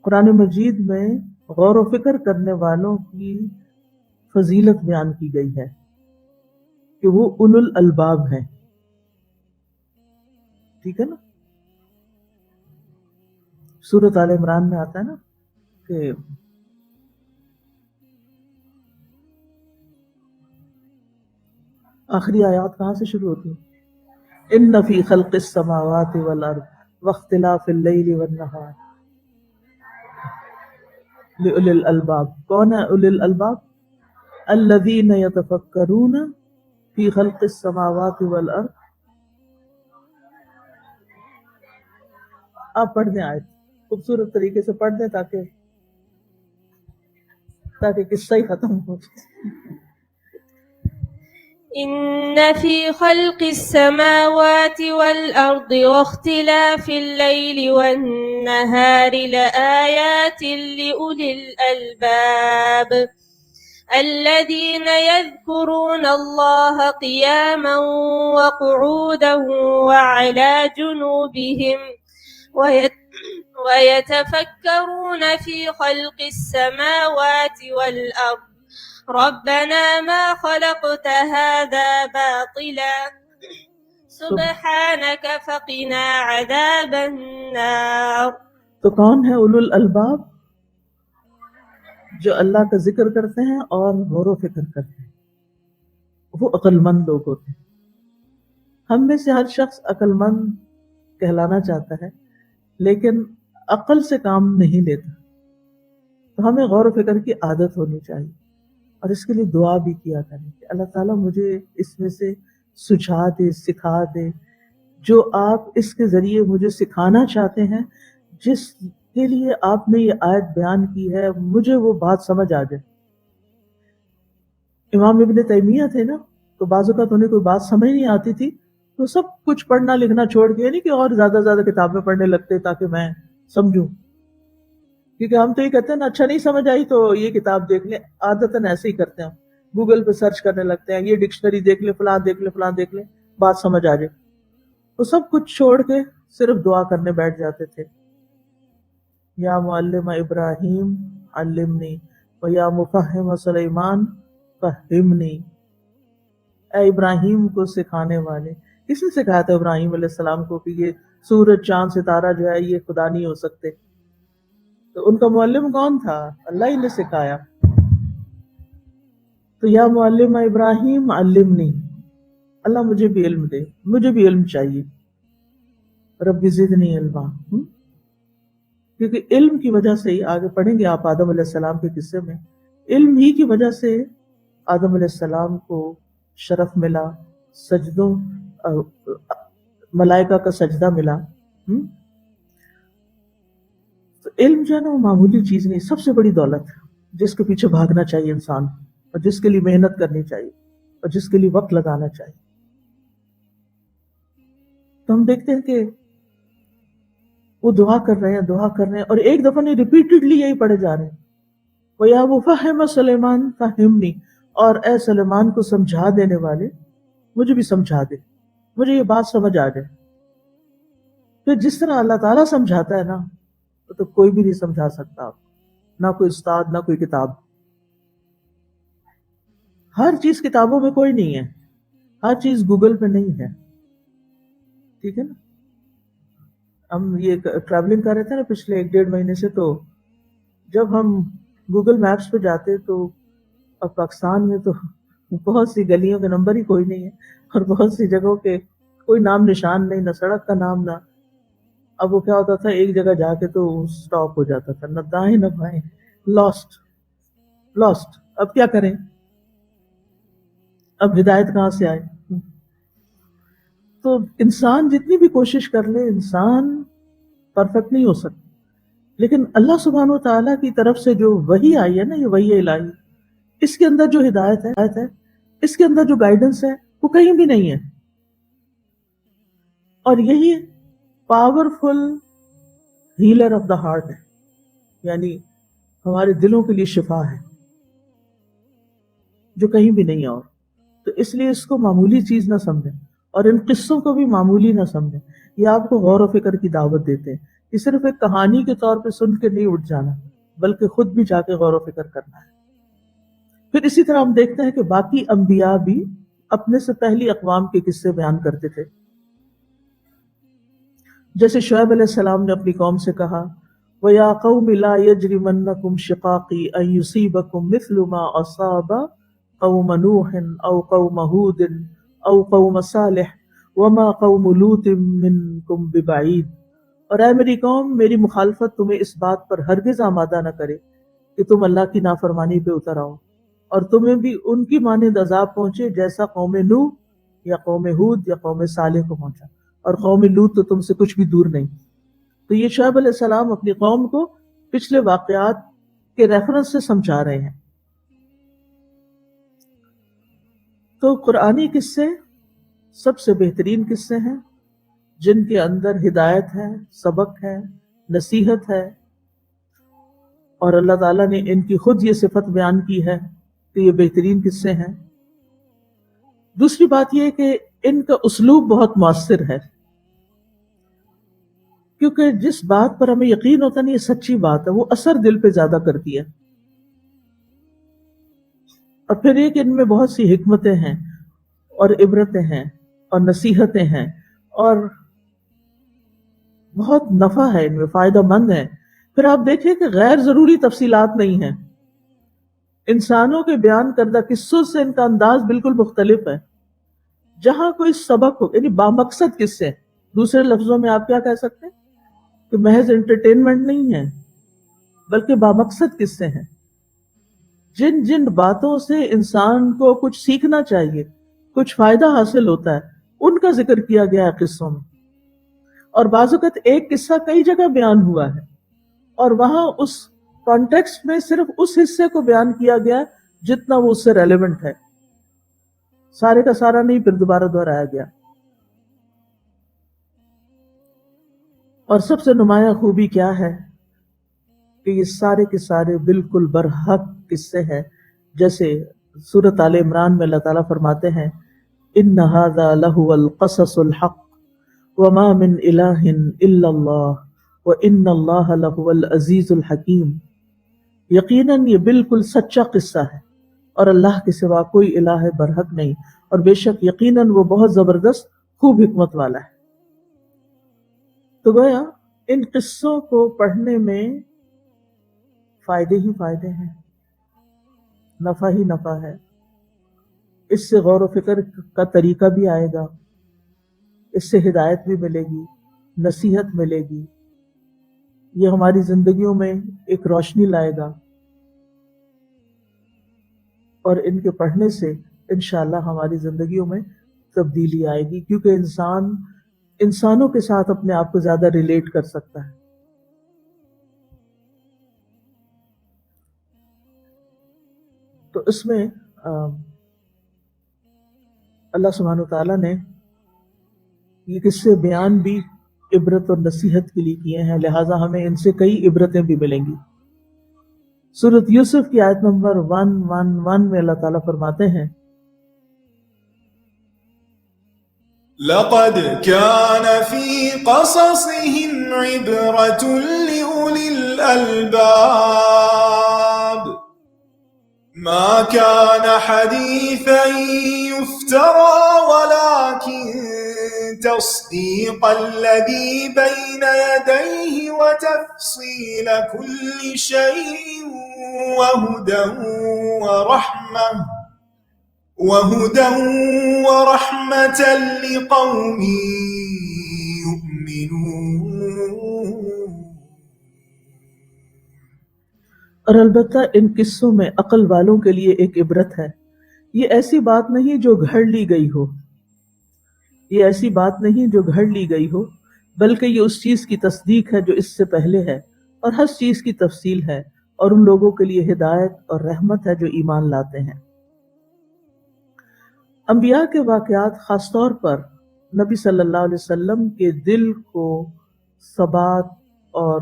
قرآن مجید میں غور و فکر کرنے والوں کی فضیلت بیان کی گئی ہے کہ وہ اولو الالباب ہیں. ٹھیک ہے نا؟ سورۃ آل عمران میں آتا ہے نا کہ آخری آیات کہاں سے شروع ہوتی ہیں؟ ان فی خلق السماوات والارض واختلاف اللیل والنہار لأولی الالباب. کون ہے اولی الالباب؟ الذین یتفکرون فی خلق السماوات والارض. آپ پڑھ دیں آیت خوبصورت طریقے سے پڑھ دیں تاکہ قصہ ہی ختم ہو جائے. إن في خلق السماوات والأرض واختلاف الليل والنهار لآيات لأولي الألباب الذين يذكرون الله قياما وقعودا وعلى جنوبهم ويتفكرون في خلق السماوات والأرض ربنا ما خلقت هذا باطلا سبحانك فقنا عذاب النار. تو کون ہے اولو الالباب؟ جو اللہ کا ذکر کرتے ہیں اور غور و فکر کرتے ہیں، وہ عقل مند لوگ ہوتے ہیں. ہم میں سے ہر شخص عقل مند کہلانا چاہتا ہے لیکن عقل سے کام نہیں لیتا. تو ہمیں غور و فکر کی عادت ہونی چاہیے اور اس کے لیے دعا بھی کیا کریں کہ اللہ تعالیٰ مجھے اس میں سے سجھا دے، سکھا دے جو آپ اس کے ذریعے مجھے سکھانا چاہتے ہیں، جس کے لیے آپ نے یہ آیت بیان کی ہے مجھے وہ بات سمجھ آ جائے. امام ابن تیمیہ تھے نا، تو بعض اوقات انہیں کوئی بات سمجھ نہیں آتی تھی تو سب کچھ پڑھنا لکھنا چھوڑ کے، نہیں کہ اور زیادہ کتابیں پڑھنے لگتے تاکہ میں سمجھوں. کیونکہ ہم تو یہ کہتے ہیں نا اچھا نہیں سمجھ آئی تو یہ کتاب دیکھ لیں، عادتاً ایسے ہی کرتے ہیں. گوگل پہ سرچ کرنے لگتے ہیں، یہ ڈکشنری دیکھ لیں، فلاں دیکھ لیں، فلاں دیکھ لیں، بات سمجھ آ جائے. وہ سب کچھ چھوڑ کے صرف دعا کرنے بیٹھ جاتے تھے. یا معلم ابراہیم علمنی و یا مفہم سلیمان فہمنی. اے ابراہیم کو سکھانے والے، کس نے سکھایا تھا ابراہیم علیہ السلام کو کہ یہ سورج چاند ستارہ جو ہے یہ خدا نہیں ہو سکتے؟ تو ان کا معلم کون تھا؟ اللہ ہی نے سکھایا. تو یا معلم ابراہیم علمنی، اللہ مجھے بھی علم دے، مجھے بھی علم چاہیے. رب زدنی علما. کیونکہ علم کی وجہ سے ہی آگے پڑھیں گے آپ آدم علیہ السلام کے قصے میں، علم ہی کی وجہ سے آدم علیہ السلام کو شرف ملا، سجدوں ملائکہ کا سجدہ ملا. تو علم جو ہے نا وہ معمولی چیز نہیں، سب سے بڑی دولت ہے جس کے پیچھے بھاگنا چاہیے انسان، اور جس کے لیے محنت کرنی چاہیے، اور جس کے لیے وقت لگانا چاہیے. تو ہم دیکھتے ہیں کہ وہ دعا کر رہے ہیں اور ایک دفعہ نہیں، ریپیٹڈلی یہی پڑھے جا رہے ہیں. وَيَا مُفَهِّمَ سُلَيْمَانَ فَهِّمْنِي، اور اے سلیمان کو سمجھا دینے والے مجھے بھی سمجھا دے، مجھے یہ بات سمجھ آ جائے. پھر جس طرح اللہ تعالیٰ سمجھاتا ہے نا تو کوئی بھی نہیں سمجھا سکتا آپ، نہ کوئی استاد، نہ کوئی کتاب. ہر چیز کتابوں میں کوئی نہیں ہے، ہر چیز گوگل پہ نہیں ہے. ٹھیک ہے نا؟ ہم یہ ٹریولنگ کر رہے تھے نا پچھلے 1-1.5 مہینے سے، تو جب ہم گوگل میپس پہ جاتے تو اب پاکستان میں تو بہت سی گلیوں کے نمبر ہی کوئی نہیں ہے، اور بہت سی جگہوں کے کوئی نام نشان نہیں، نہ سڑک کا نام، نہ اب وہ کیا ہوتا تھا ایک جگہ جا کے تو سٹاپ ہو جاتا تھا، نہ دائیں نہ بائیں، لاسٹ. اب کیا کریں؟ اب ہدایت کہاں سے آئے؟ تو انسان جتنی بھی کوشش کر لے، انسان پرفیکٹ نہیں ہو سکتا. لیکن اللہ سبحانہ و تعالیٰ کی طرف سے جو وحی آئی ہے نا، یہ وحی الہی، اس کے اندر جو ہدایت ہے، اس کے اندر جو گائیڈنس ہے، وہ کہیں بھی نہیں ہے. اور یہی powerful healer of the heart ہے، یعنی ہمارے دلوں کے لیے شفا ہے جو کہیں بھی نہیں ہے. اور تو اس لیے اس کو معمولی چیز نہ سمجھیں، اور ان قصوں کو بھی معمولی نہ سمجھیں. یہ آپ کو غور و فکر کی دعوت دیتے ہیں کہ صرف ایک کہانی کے طور پہ سن کے نہیں اٹھ جانا، بلکہ خود بھی جا کے غور و فکر کرنا ہے. پھر اسی طرح ہم دیکھتے ہیں کہ باقی انبیاء بھی اپنے سے پہلی اقوام کے قصے بیان کرتے تھے. جیسے شعیب علیہ السلام نے اپنی قوم سے کہا وَيَا قَوْمِ لَا يَجْرِمَنَّكُمْ شِقَاقِي أَن يُصِيبَكُمْ مِثْلُ مَا أَصَابَ قَوْمَ نُوحٍ أَوْ قَوْمَ هُودٍ أَوْ قَوْمَ صَالِحٍ وَمَا قَوْمُ لُوطٍ مِّنكُمْ بِبَعِيدٍ. اور اے میری قوم، میری مخالفت تمہیں اس بات پر ہرگز آمادہ نہ کرے کہ تم اللہ کی نافرمانی پہ اتر آؤ، اور تمہیں بھی ان کی مانند عذاب پہنچے جیسا قوم نوح یا قوم ہود یا قوم صالح کو پہنچا، اور قوم لوط تو تم سے کچھ بھی دور نہیں. تو یہ شعیب علیہ السلام اپنی قوم کو پچھلے واقعات کے ریفرنس سے سمجھا رہے ہیں. تو قرآنی قصے سب سے بہترین قصے ہیں جن کے اندر ہدایت ہے، سبق ہے، نصیحت ہے، اور اللہ تعالیٰ نے ان کی خود یہ صفت بیان کی ہے کہ یہ بہترین قصے ہیں. دوسری بات یہ کہ ان کا اسلوب بہت مؤثر ہے، کیونکہ جس بات پر ہمیں یقین ہوتا نہیں یہ سچی بات ہے، وہ اثر دل پہ زیادہ کرتی ہے. اور پھر یہ کہ ان میں بہت سی حکمتیں ہیں اور عبرتیں ہیں اور نصیحتیں ہیں، اور بہت نفع ہے ان میں، فائدہ مند ہے. پھر آپ دیکھیں کہ غیر ضروری تفصیلات نہیں ہیں. انسانوں کے بیان کردہ قصوں سے ان کا انداز بالکل مختلف ہے. جہاں کوئی سبق ہو، یعنی بامقصد قصے، دوسرے لفظوں میں آپ کیا کہہ سکتے ہیں کہ محض انٹرٹینمنٹ نہیں ہے، بلکہ بامقصد قصے ہیں. جن جن باتوں سے انسان کو کچھ سیکھنا چاہیے، کچھ فائدہ حاصل ہوتا ہے، ان کا ذکر کیا گیا ہے قصوں میں. اور بعض اوقات ایک قصہ کئی جگہ بیان ہوا ہے، اور وہاں اس کانٹیکسٹ میں صرف اس حصے کو بیان کیا گیا جتنا وہ اس سے ریلیونٹ ہے، سارے کا سارا نہیں پھر دوبارہ دہرایا گیا. اور سب سے نمایاں خوبی کیا ہے کہ یہ سارے کے سارے بالکل برحق قصے ہیں. جیسے سورۃ آل عمران میں اللہ تعالیٰ فرماتے ہیں ان ھذا لہو القصص الحق وما من الہ الا اللہ وان اللہ لہو العزیز الحکیم. یقیناً یہ بالکل سچا قصہ ہے، اور اللہ کے سوا کوئی الہ برحق نہیں، اور بے شک یقیناً وہ بہت زبردست خوب حکمت والا ہے۔ تو گویا ان قصوں کو پڑھنے میں فائدے ہی فائدے ہیں، نفع ہی نفع ہے۔ اس سے غور و فکر کا طریقہ بھی آئے گا، اس سے ہدایت بھی ملے گی، نصیحت ملے گی، یہ ہماری زندگیوں میں ایک روشنی لائے گا، اور ان کے پڑھنے سے انشاءاللہ ہماری زندگیوں میں تبدیلی آئے گی، کیونکہ انسان انسانوں کے ساتھ اپنے آپ کو زیادہ ریلیٹ کر سکتا ہے۔ تو اس میں اللہ سبحانہ وتعالیٰ نے یہ قصے بیان بھی عبرت اور نصیحت کے لیے کیے ہیں، لہٰذا ہمیں ان سے کئی عبرتیں بھی ملیں گی۔ سورۃ یوسف کی آیت نمبر 111 میں اللہ تعالیٰ فرماتے ہیں لقد كان في قصصهم عبرة لأولي الألباب ما كان حديثا يفترى ولكن تصديق الذي بين يديه وتفصيل كل شيء وهدى ورحمة لقوم يؤمنون۔ اور البتہ ان قصوں میں عقل والوں کے لیے ایک عبرت ہے۔ یہ ایسی بات نہیں جو گھڑ لی گئی ہو، یہ ایسی بات نہیں جو گھڑ لی گئی ہو، بلکہ یہ اس چیز کی تصدیق ہے جو اس سے پہلے ہے، اور ہر چیز کی تفصیل ہے، اور ان لوگوں کے لیے ہدایت اور رحمت ہے جو ایمان لاتے ہیں۔ انبیاء کے واقعات خاص طور پر نبی صلی اللہ علیہ وسلم کے دل کو ثبات اور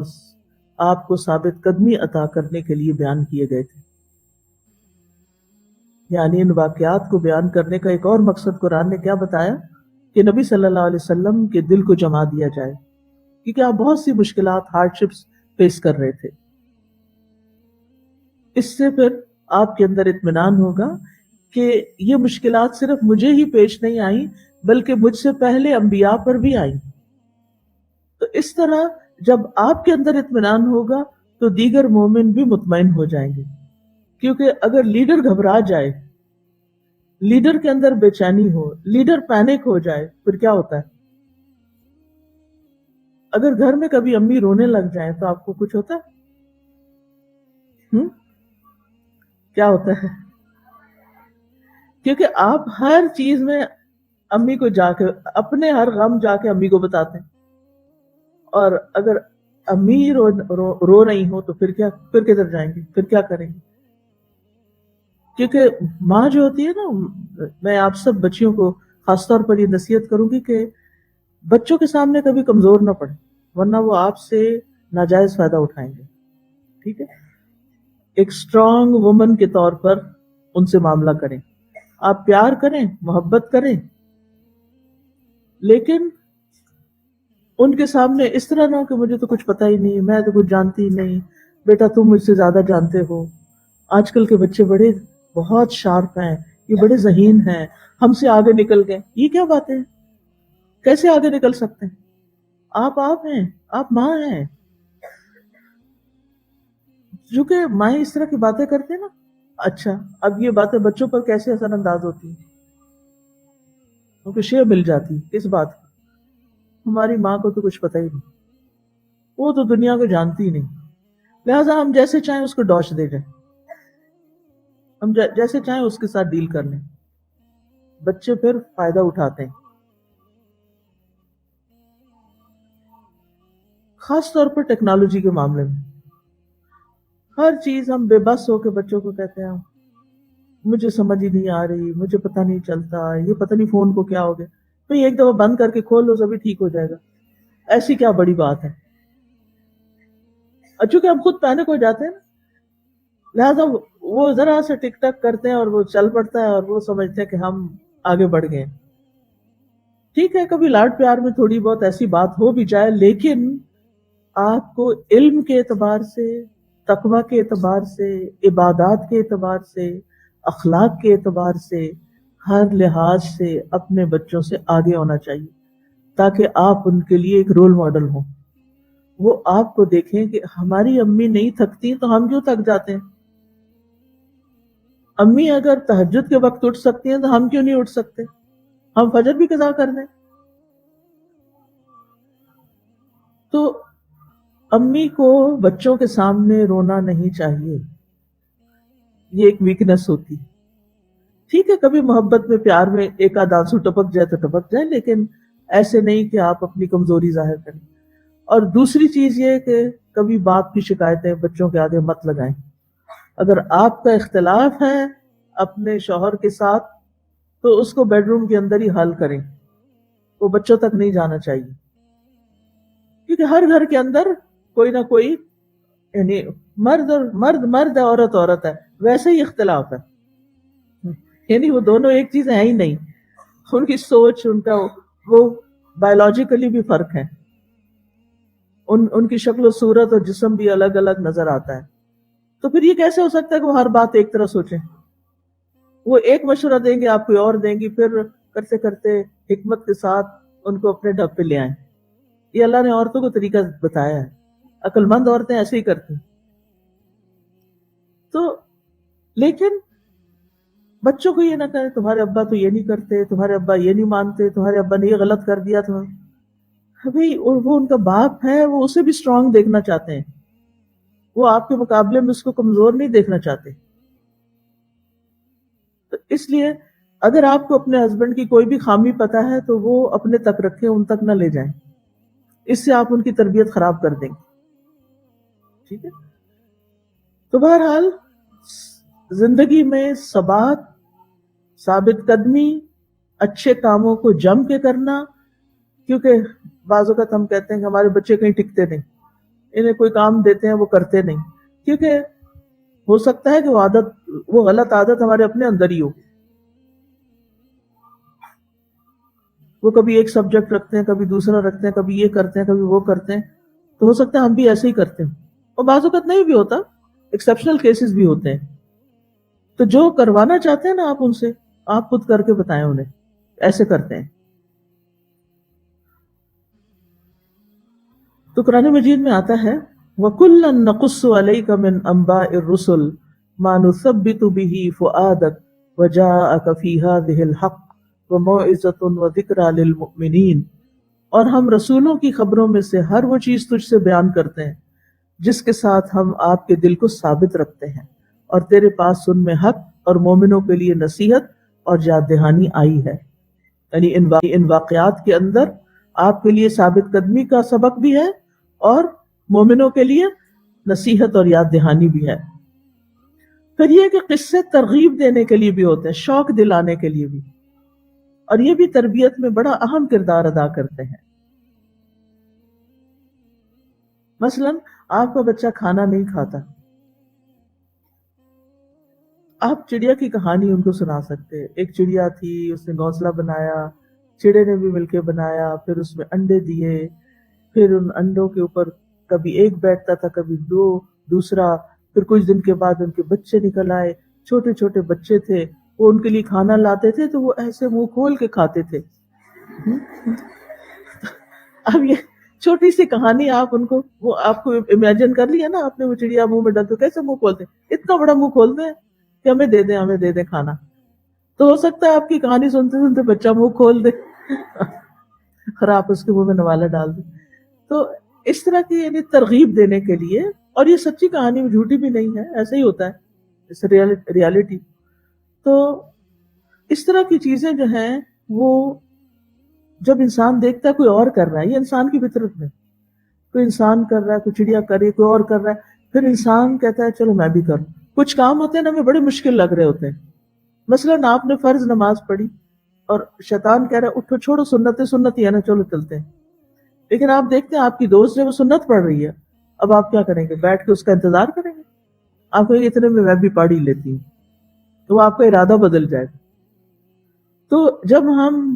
آپ کو ثابت قدمی عطا کرنے کے لیے بیان کیے گئے تھے۔ یعنی ان واقعات کو بیان کرنے کا ایک اور مقصد قرآن نے کیا بتایا کہ نبی صلی اللہ علیہ وسلم کے دل کو جما دیا جائے، کیونکہ آپ بہت سی مشکلات، ہارڈشپس فیس کر رہے تھے۔ اس سے پھر آپ کے اندر اطمینان ہوگا کہ یہ مشکلات صرف مجھے ہی پیش نہیں آئیں بلکہ مجھ سے پہلے انبیاء پر بھی آئیں۔ تو اس طرح جب آپ کے اندر اطمینان ہوگا تو دیگر مومن بھی مطمئن ہو جائیں گے، کیونکہ اگر لیڈر گھبرا جائے، لیڈر کے اندر بے چینی ہو، لیڈر پینک ہو جائے، پھر کیا ہوتا ہے؟ اگر گھر میں کبھی امی رونے لگ جائیں تو آپ کو کچھ ہوتا ہے؟ کیا ہوتا ہے؟ کیونکہ آپ ہر چیز میں امی کو جا کے، اپنے ہر غم جا کے امی کو بتاتے ہیں، اور اگر امی رو رہی ہوں تو پھر کدھر جائیں گے، پھر کیا کریں گے؟ کیونکہ ماں جو ہوتی ہے نا، میں آپ سب بچیوں کو خاص طور پر یہ نصیحت کروں گی کہ بچوں کے سامنے کبھی کمزور نہ پڑے، ورنہ وہ آپ سے ناجائز فائدہ اٹھائیں گے، ٹھیک ہے؟ ایک اسٹرانگ وومن کے طور پر ان سے معاملہ کریں، آپ پیار کریں، محبت کریں، لیکن ان کے سامنے اس طرح نہ ہو کہ مجھے تو کچھ پتہ ہی نہیں، میں تو کچھ جانتی ہی نہیں، بیٹا تم مجھ سے زیادہ جانتے ہو۔ آج کل کے بچے بہت شارپ ہیں، یہ بڑے ذہین ہیں، ہم سے آگے نکل گئے۔ یہ کیا باتیں ہیں؟ کیسے آگے نکل سکتے ہیں؟ آپ ہیں، آپ ماں ہیں۔ جو کہ مائیں اس طرح کی باتیں کرتے ہیں نا، اچھا اب یہ باتیں بچوں پر کیسے اثر انداز ہوتی ہیں؟ کیونکہ شے مل جاتی کس بات کی؟ ہماری ماں کو تو کچھ پتہ ہی نہیں، وہ تو دنیا کو جانتی ہی نہیں، لہٰذا ہم جیسے چاہیں اس کو ڈوش دے جائیں، ہم جیسے چاہیں اس کے ساتھ ڈیل کر لیں۔ بچے پھر فائدہ اٹھاتے ہیں، خاص طور پر ٹیکنالوجی کے معاملے میں۔ ہر چیز ہم بے بس ہو کے بچوں کو کہتے ہیں مجھے سمجھ ہی نہیں آ رہی، مجھے پتہ نہیں چلتا، یہ پتہ نہیں فون کو کیا ہو گیا، تو ایک دفعہ بند کر کے کھول لو سبھی ٹھیک ہو جائے گا، ایسی کیا بڑی بات ہے؟ چونکہ ہم خود پینک ہو جاتے ہیں نا، لہٰذا وہ ذرا سے ٹک ٹک کرتے ہیں اور وہ چل پڑتا ہے، اور وہ سمجھتے ہیں کہ ہم آگے بڑھ گئے۔ ٹھیک ہے، کبھی لاڈ پیار میں تھوڑی بہت ایسی بات ہو بھی جائے، لیکن آپ کو علم کے اعتبار سے، تقوی کے اعتبار سے، عبادات کے اعتبار سے، اخلاق کے اعتبار سے ہر لحاظ سے اپنے بچوں سے آگے ہونا چاہیے تاکہ آپ ان کے لیے ایک رول ماڈل ہوں. وہ آپ کو دیکھیں کہ ہماری امی نہیں تھکتی تو ہم کیوں تھک جاتے ہیں. امی اگر تہجد کے وقت اٹھ سکتی ہیں تو ہم کیوں نہیں اٹھ سکتے. ہم فجر بھی قضا کر دیں. تو امی کو بچوں کے سامنے رونا نہیں چاہیے، یہ ایک ویکنس ہوتی. ٹھیک ہے کبھی محبت میں پیار میں ایک آدھ آنسو ٹپک جائے تو ٹپک جائے، لیکن ایسے نہیں کہ آپ اپنی کمزوری ظاہر کریں. اور دوسری چیز یہ کہ کبھی باپ کی شکایتیں بچوں کے آگے مت لگائیں. اگر آپ کا اختلاف ہے اپنے شوہر کے ساتھ تو اس کو بیڈ روم کے اندر ہی حل کریں، وہ بچوں تک نہیں جانا چاہیے. کیونکہ ہر گھر کے اندر کوئی نہ کوئی، یعنی مرد ہے، عورت ہے، ویسے ہی اختلاف ہے. یعنی وہ دونوں ایک چیز ہے ہی نہیں، ان کی سوچ، ان کا وہ بایولوجیکلی بھی فرق ہے، ان کی شکل و صورت اور جسم بھی الگ الگ نظر آتا ہے. تو پھر یہ کیسے ہو سکتا ہے کہ وہ ہر بات ایک طرح سوچیں. وہ ایک مشورہ دیں گے، آپ کوئی اور دیں گی، پھر کرتے کرتے حکمت کے ساتھ ان کو اپنے ڈب پہ لے آئیں. یہ اللہ نے عورتوں کو طریقہ بتایا ہے، عقل مند عورتیں ایسے ہی کرتی. تو لیکن بچوں کو یہ نہ کریں تمہارے ابا تو یہ نہیں کرتے، تمہارے ابا یہ نہیں مانتے، تمہارے ابا نے یہ غلط کر دیا تھا. بھائی وہ ان کا باپ ہے، وہ اسے بھی اسٹرانگ دیکھنا چاہتے ہیں، وہ آپ کے مقابلے میں اس کو کمزور نہیں دیکھنا چاہتے. تو اس لیے اگر آپ کو اپنے ہسبینڈ کی کوئی بھی خامی پتہ ہے تو وہ اپنے تک رکھیں، ان تک نہ لے جائیں. اس سے آپ ان کی تربیت خراب کر دیں گے. ٹھیک ہے. تو بہرحال زندگی میں ثابت قدمی، اچھے کاموں کو جم کے کرنا. کیونکہ بعض اوقات ہم کہتے ہیں کہ ہمارے بچے کہیں ٹکتے نہیں، انہیں کوئی کام دیتے ہیں وہ کرتے نہیں، کیونکہ ہو سکتا ہے کہ وہ غلط عادت ہمارے اپنے اندر ہی ہو. وہ کبھی ایک سبجیکٹ رکھتے ہیں، کبھی دوسرا رکھتے ہیں، کبھی یہ کرتے ہیں، کبھی وہ کرتے ہیں. تو ہو سکتا ہے ہم بھی ایسے ہی کرتے ہیں، اور بعض اوقات نہیں بھی ہوتا، ایکسیپشنل کیسز بھی ہوتے ہیں. تو جو کروانا چاہتے ہیں نا آپ ان سے، آپ خود کر کے بتائیں انہیں ایسے کرتے ہیں. تو قرآن مجید میں آتا ہے وَكُلًّا نَقُصُّ عَلَيْكَ مِنْ أَنْبَاءِ الرُّسُلِ مَا نُثَبِّتُ بِهِ فُؤَادَكَ وَجَاءَكَ فِي هَذِهِ الْحَقُّ وَمَوْعِظَةٌ وَذِكْرَى لِلْمُؤْمِنِينَ. اور ہم رسولوں کی خبروں میں سے ہر وہ چیز تجھ سے بیان کرتے ہیں جس کے ساتھ ہم آپ کے دل کو ثابت رکھتے ہیں، اور تیرے پاس ان میں حق اور مومنوں کے لیے نصیحت اور یاد دہانی آئی ہے. یعنی ان واقعات کے اندر آپ کے لیے ثابت قدمی کا سبق بھی ہے اور مومنوں کے لیے نصیحت اور یاد دہانی بھی ہے. پھر یہ کہ قصے ترغیب دینے کے لیے بھی ہوتے ہیں، شوق دلانے کے لیے بھی، اور یہ بھی تربیت میں بڑا اہم کردار ادا کرتے ہیں. مثلا آپ کا بچہ کھانا نہیں کھاتا، آپ چڑیا کی کہانی ان کو سنا سکتے. ایک چڑیا تھی، اس نے گھونسلہ بنایا، چڑے نے بھی مل کے بنایا، پھر اس میں انڈے دیے، پھر ان انڈوں کے اوپر کبھی ایک بیٹھتا تھا، کبھی دوسرا، پھر کچھ دن کے بعد ان کے بچے نکل آئے، چھوٹے چھوٹے بچے تھے، وہ ان کے لیے کھانا لاتے تھے تو وہ ایسے منہ کھول کے کھاتے تھے. اب یہ چھوٹی سی کہانی آپ کو امیجن کر لیا نا آپ نے، وہ چڑیا منہ میں ڈالتے کیسے منہ کھولتے، اتنا بڑا منہ کھولتے ہیں کہ ہمیں دے دیں کھانا. تو ہو سکتا ہے آپ کی کہانی سنتے سنتے بچہ منہ کھول دے اور آپ اس کے منہ میں نوالا ڈال دیں. تو اس طرح کی یعنی ترغیب دینے کے لیے، اور یہ سچی کہانی میں جھوٹی بھی نہیں ہے، ایسا ہی ہوتا ہے، اس ریالٹی. تو اس طرح کی چیزیں جو ہیں وہ جب انسان دیکھتا ہے کوئی اور کر رہا ہے، یہ انسان کی فطرت میں، کوئی انسان کر رہا ہے، کوئی چڑیا کرے، کوئی اور کر رہا ہے، پھر انسان کہتا ہے چلو میں بھی کروں. کچھ کام ہوتے ہیں نا ہمیں بڑے مشکل لگ رہے ہوتے ہیں. مثلاً آپ نے فرض نماز پڑھی اور شیطان کہہ رہا ہے اٹھو چھوڑو، سنت ہی ہے نا، چلو چلتے ہیں. لیکن آپ دیکھتے ہیں آپ کی دوست جو وہ سنت پڑھ رہی ہے، اب آپ کیا کریں گے؟ بیٹھ کے اس کا انتظار کریں گے؟ آپ کہیں گے اتنے میں بھی پڑھ ہی لیتی ہوں، تو وہ آپ کا ارادہ بدل جائے گا. تو جب ہم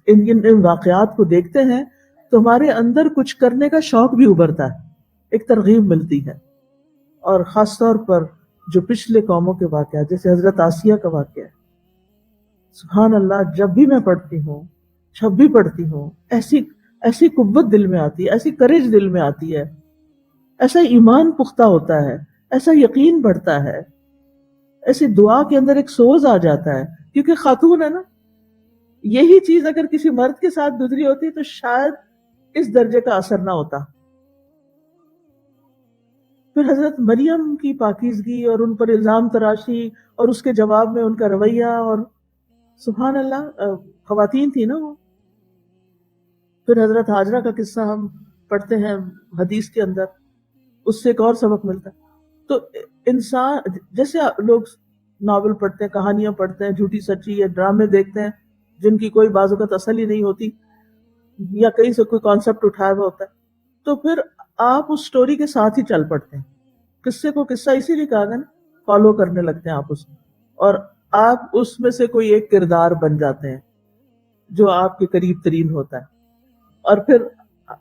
ان واقعات کو دیکھتے ہیں تو ہمارے اندر کچھ کرنے کا شوق بھی ابھرتا ہے، ایک ترغیب ملتی ہے. اور خاص طور پر جو پچھلے قوموں کے واقعات، جیسے حضرت آسیہ کا واقعہ ہے، سبحان اللہ، جب بھی میں پڑھتی ہوں، جب بھی پڑھتی ہوں، ایسی ایسی قوت دل میں آتی ہے، ایسی کریج دل میں آتی ہے، ایسا ایمان پختہ ہوتا ہے، ایسا یقین بڑھتا ہے، ایسی دعا کے اندر ایک سوز آ جاتا ہے، کیونکہ خاتون ہے نا. یہی چیز اگر کسی مرد کے ساتھ گزری ہوتی تو شاید اس درجے کا اثر نہ ہوتا. پھر حضرت مریم کی پاکیزگی اور ان پر الزام تراشی اور اس کے جواب میں ان کا رویہ، اور سبحان اللہ خواتین تھی نا وہ. پھر حضرت ہاجرہ کا قصہ ہم پڑھتے ہیں حدیث کے اندر، اس سے ایک اور سبق ملتا ہے. تو انسان جیسے لوگ ناول پڑھتے ہیں، کہانیاں پڑھتے ہیں، جھوٹی سچی یا ڈرامے دیکھتے ہیں جن کی کوئی بعض اوقات اصل ہی نہیں ہوتی، یا کہیں سے کوئی کانسیپٹ اٹھایا ہوا ہوتا ہے، تو پھر آپ اس سٹوری کے ساتھ ہی چل پڑتے ہیں. قصے کو قصہ اسی لیے کہا گیا نا، فالو کرنے لگتے ہیں آپ اس میں، اور آپ اس میں سے کوئی ایک کردار بن جاتے ہیں جو آپ کے قریب ترین ہوتا ہے، اور پھر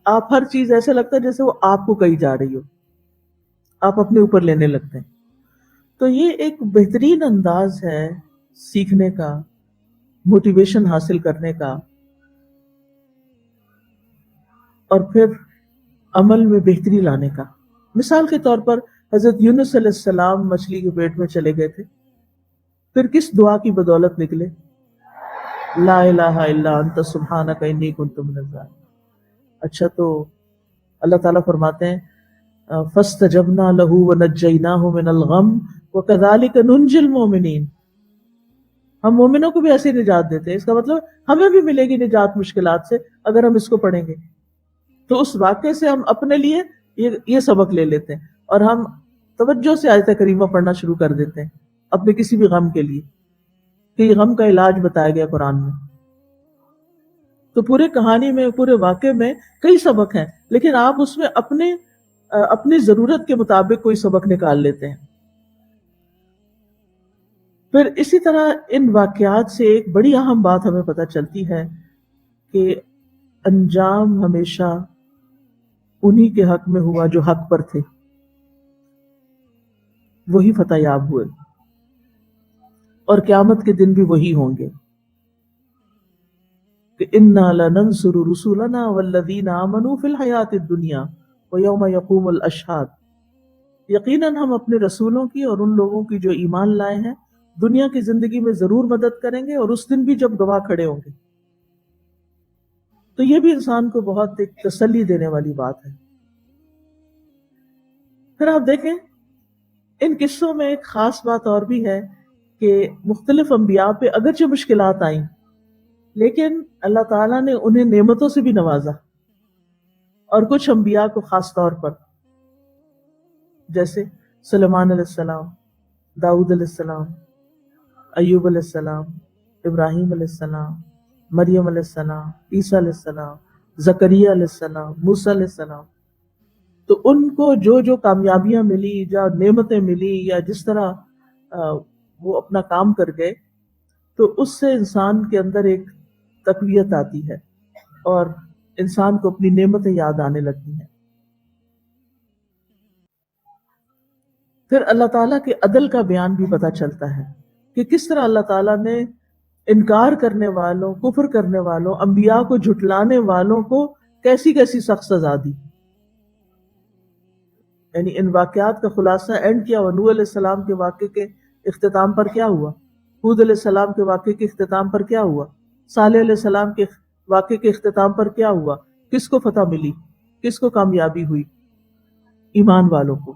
آپ ہر چیز ایسے لگتا ہے جیسے وہ آپ کو کہی جا رہی ہو، آپ اپنے اوپر لینے لگتے ہیں. تو یہ ایک بہترین انداز ہے سیکھنے کا، موٹیویشن حاصل کرنے کا، اور پھر عمل میں بہتری لانے کا. مثال کے طور پر حضرت یونس علیہ السلام مچھلی کے پیٹ میں چلے گئے تھے، پھر کس دعا کی بدولت نکلے؟ لا الہ الا انت سبحانک انی کنت من الظالمین. اچھا، تو اللہ تعالیٰ فرماتے ہیں فاستجبنا له ونجیناہ من الغم وکذالک ننجی المؤمنین. ہم مومنوں کو بھی ایسے نجات دیتے ہیں. اس کا مطلب ہمیں بھی ملے گی نجات مشکلات سے اگر ہم اس کو پڑھیں گے. تو اس واقعے سے ہم اپنے لیے یہ سبق لے لیتے ہیں، اور ہم توجہ سے آیت کریمہ پڑھنا شروع کر دیتے ہیں اپنے کسی بھی غم کے لیے، کہ یہ غم کا علاج بتایا گیا قرآن میں. تو پورے کہانی میں، پورے واقعے میں کئی سبق ہیں، لیکن آپ اس میں اپنی ضرورت کے مطابق کوئی سبق نکال لیتے ہیں. پھر اسی طرح ان واقعات سے ایک بڑی اہم بات ہمیں پتہ چلتی ہے کہ انجام ہمیشہ انہی کے حق میں ہوا جو حق پر تھے، وہی فتح یاب ہوئے، اور قیامت کے دن بھی وہی ہوں گے کہ انا لننصر رسولنا والذین آمنوا فی الحیات الدنیا ویوم یقوم الاشہاد. یقیناً ہم اپنے رسولوں کی اور ان لوگوں کی جو ایمان لائے ہیں دنیا کی زندگی میں ضرور مدد کریں گے، اور اس دن بھی جب گواہ کھڑے ہوں گے. تو یہ بھی انسان کو بہت ایک تسلی دینے والی بات ہے. پھر آپ دیکھیں ان قصوں میں ایک خاص بات اور بھی ہے کہ مختلف انبیاء پہ اگرچہ مشکلات آئیں، لیکن اللہ تعالیٰ نے انہیں نعمتوں سے بھی نوازا، اور کچھ انبیاء کو خاص طور پر، جیسے سلیمان علیہ السلام، داؤد علیہ السلام، ایوب علیہ السلام، ابراہیم علیہ السلام، مریم علیہ السلام، عیسیٰ علیہ السلام، زکریا علیہ السلام، موسیٰ علیہ السلام. تو ان کو جو جو کامیابیاں ملی، یا نعمتیں ملی، یا جس طرح وہ اپنا کام کر گئے، تو اس سے انسان کے اندر ایک تقویت آتی ہے اور انسان کو اپنی نعمتیں یاد آنے لگتی ہیں. پھر اللہ تعالیٰ کے عدل کا بیان بھی پتہ چلتا ہے کہ کس طرح اللہ تعالیٰ نے انکار کرنے والوں، کفر کرنے والوں، انبیاء کو جھٹلانے والوں کو کیسی کیسی سخت سزا دی. یعنی ان واقعات کا خلاصہ اینڈ کیا ہوا. نوح علیہ السلام کے واقعے کے اختتام پر کیا ہوا؟ ہود علیہ السلام کے واقعے کے اختتام پر کیا ہوا؟ صالح علیہ السلام کے واقعے کے اختتام پر کیا ہوا؟ کس کو فتح ملی؟ کس کو کامیابی ہوئی؟ ایمان والوں کو.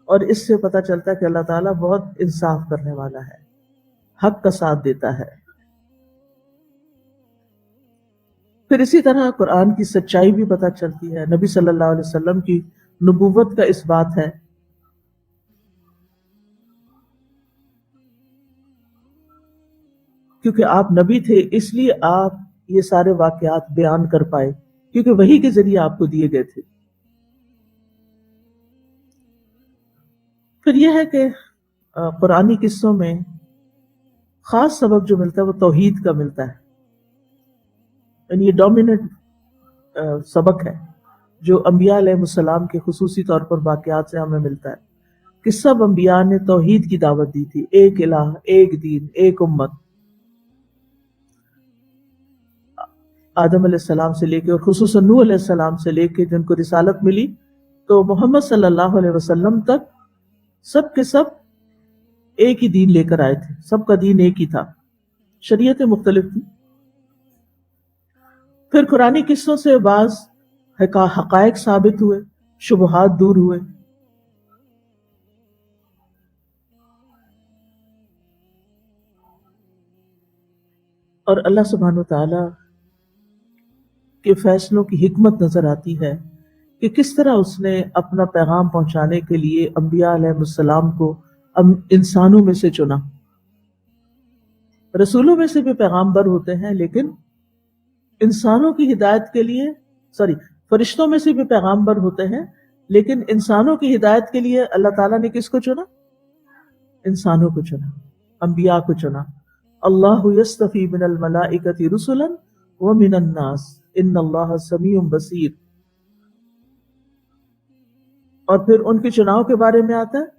اور اس سے پتہ چلتا ہے کہ اللہ تعالیٰ بہت انصاف کرنے والا ہے، حق کا ساتھ دیتا ہے. پھر اسی طرح قرآن کی سچائی بھی پتہ چلتی ہے. نبی صلی اللہ علیہ وسلم کی نبوت کا اس بات ہے کیونکہ آپ نبی تھے، اس لیے آپ یہ سارے واقعات بیان کر پائے، کیونکہ وحی کے ذریعے آپ کو دیے گئے تھے. پھر یہ ہے کہ قرآنی قصوں میں خاص سبق جو ملتا ہے وہ توحید کا ملتا ہے. یعنی یہ ڈومیننٹ سبق ہے جو انبیاء علیہ السلام کے خصوصی طور پر واقعات سے ہمیں ملتا ہے کہ سب انبیاء نے توحید کی دعوت دی تھی، ایک الہ، ایک دین، ایک امت. آدم علیہ السلام سے لے کے اور خصوصاً نوح علیہ السلام سے لے کے جن کو رسالت ملی تو محمد صلی اللہ علیہ وسلم تک سب کے سب ایک ہی دین لے کر آئے تھے. سب کا دین ایک ہی تھا، شریعتیں مختلف تھیں. پھر قرآنی قصوں سے بعض حقائق ثابت ہوئے، شبہات دور ہوئے. اور اللہ سبحانہ وتعالی کے فیصلوں کی حکمت نظر آتی ہے کہ کس طرح اس نے اپنا پیغام پہنچانے کے لیے انبیاء علیہ السلام کو انسانوں میں سے چنا. رسولوں میں سے بھی پیغامبر ہوتے ہیں، لیکن انسانوں کی ہدایت کے لیے فرشتوں میں سے بھی پیغامبر ہوتے ہیں، لیکن انسانوں کی ہدایت کے لیے اللہ تعالیٰ نے کس کو چنا؟ انسانوں کو چنا، انبیاء کو چنا. اللہ یصطفی من الملائکۃ رسلا ومن الناس ان اللہ سمیع بصیر. اور پھر ان کے چناؤ کے بارے میں آتا ہے،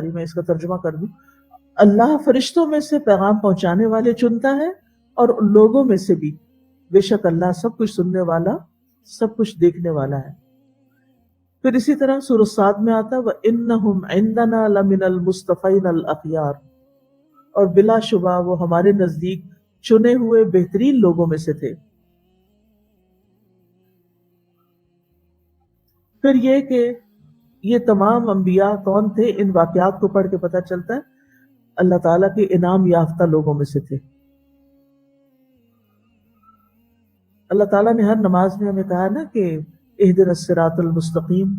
میں اس کا ترجمہ کر دوں. اللہ فرشتوں میں سے پیغام پہنچانے والے چنتا ہے اور لوگوں میں سے بھی. بے شک اللہ سب کچھ سننے والا، سب کچھ دیکھنے والا ہے. پھر اسی طرح سورۃ الصاد میں آتا ہے وَإِنَّهُمْ عِنْدَنَا لَمِنَ الْمُصْطَفَيْنَ الْأَخْيَارِ، اور بلا شبہ وہ ہمارے نزدیک چنے ہوئے بہترین لوگوں میں سے تھے. پھر یہ کہ یہ تمام انبیاء کون تھے، ان واقعات کو پڑھ کے پتہ چلتا ہے اللہ تعالیٰ کے انعام یافتہ لوگوں میں سے تھے. اللہ تعالیٰ نے ہر نماز میں ہمیں کہا نا کہ اہدنا الصراط المستقیم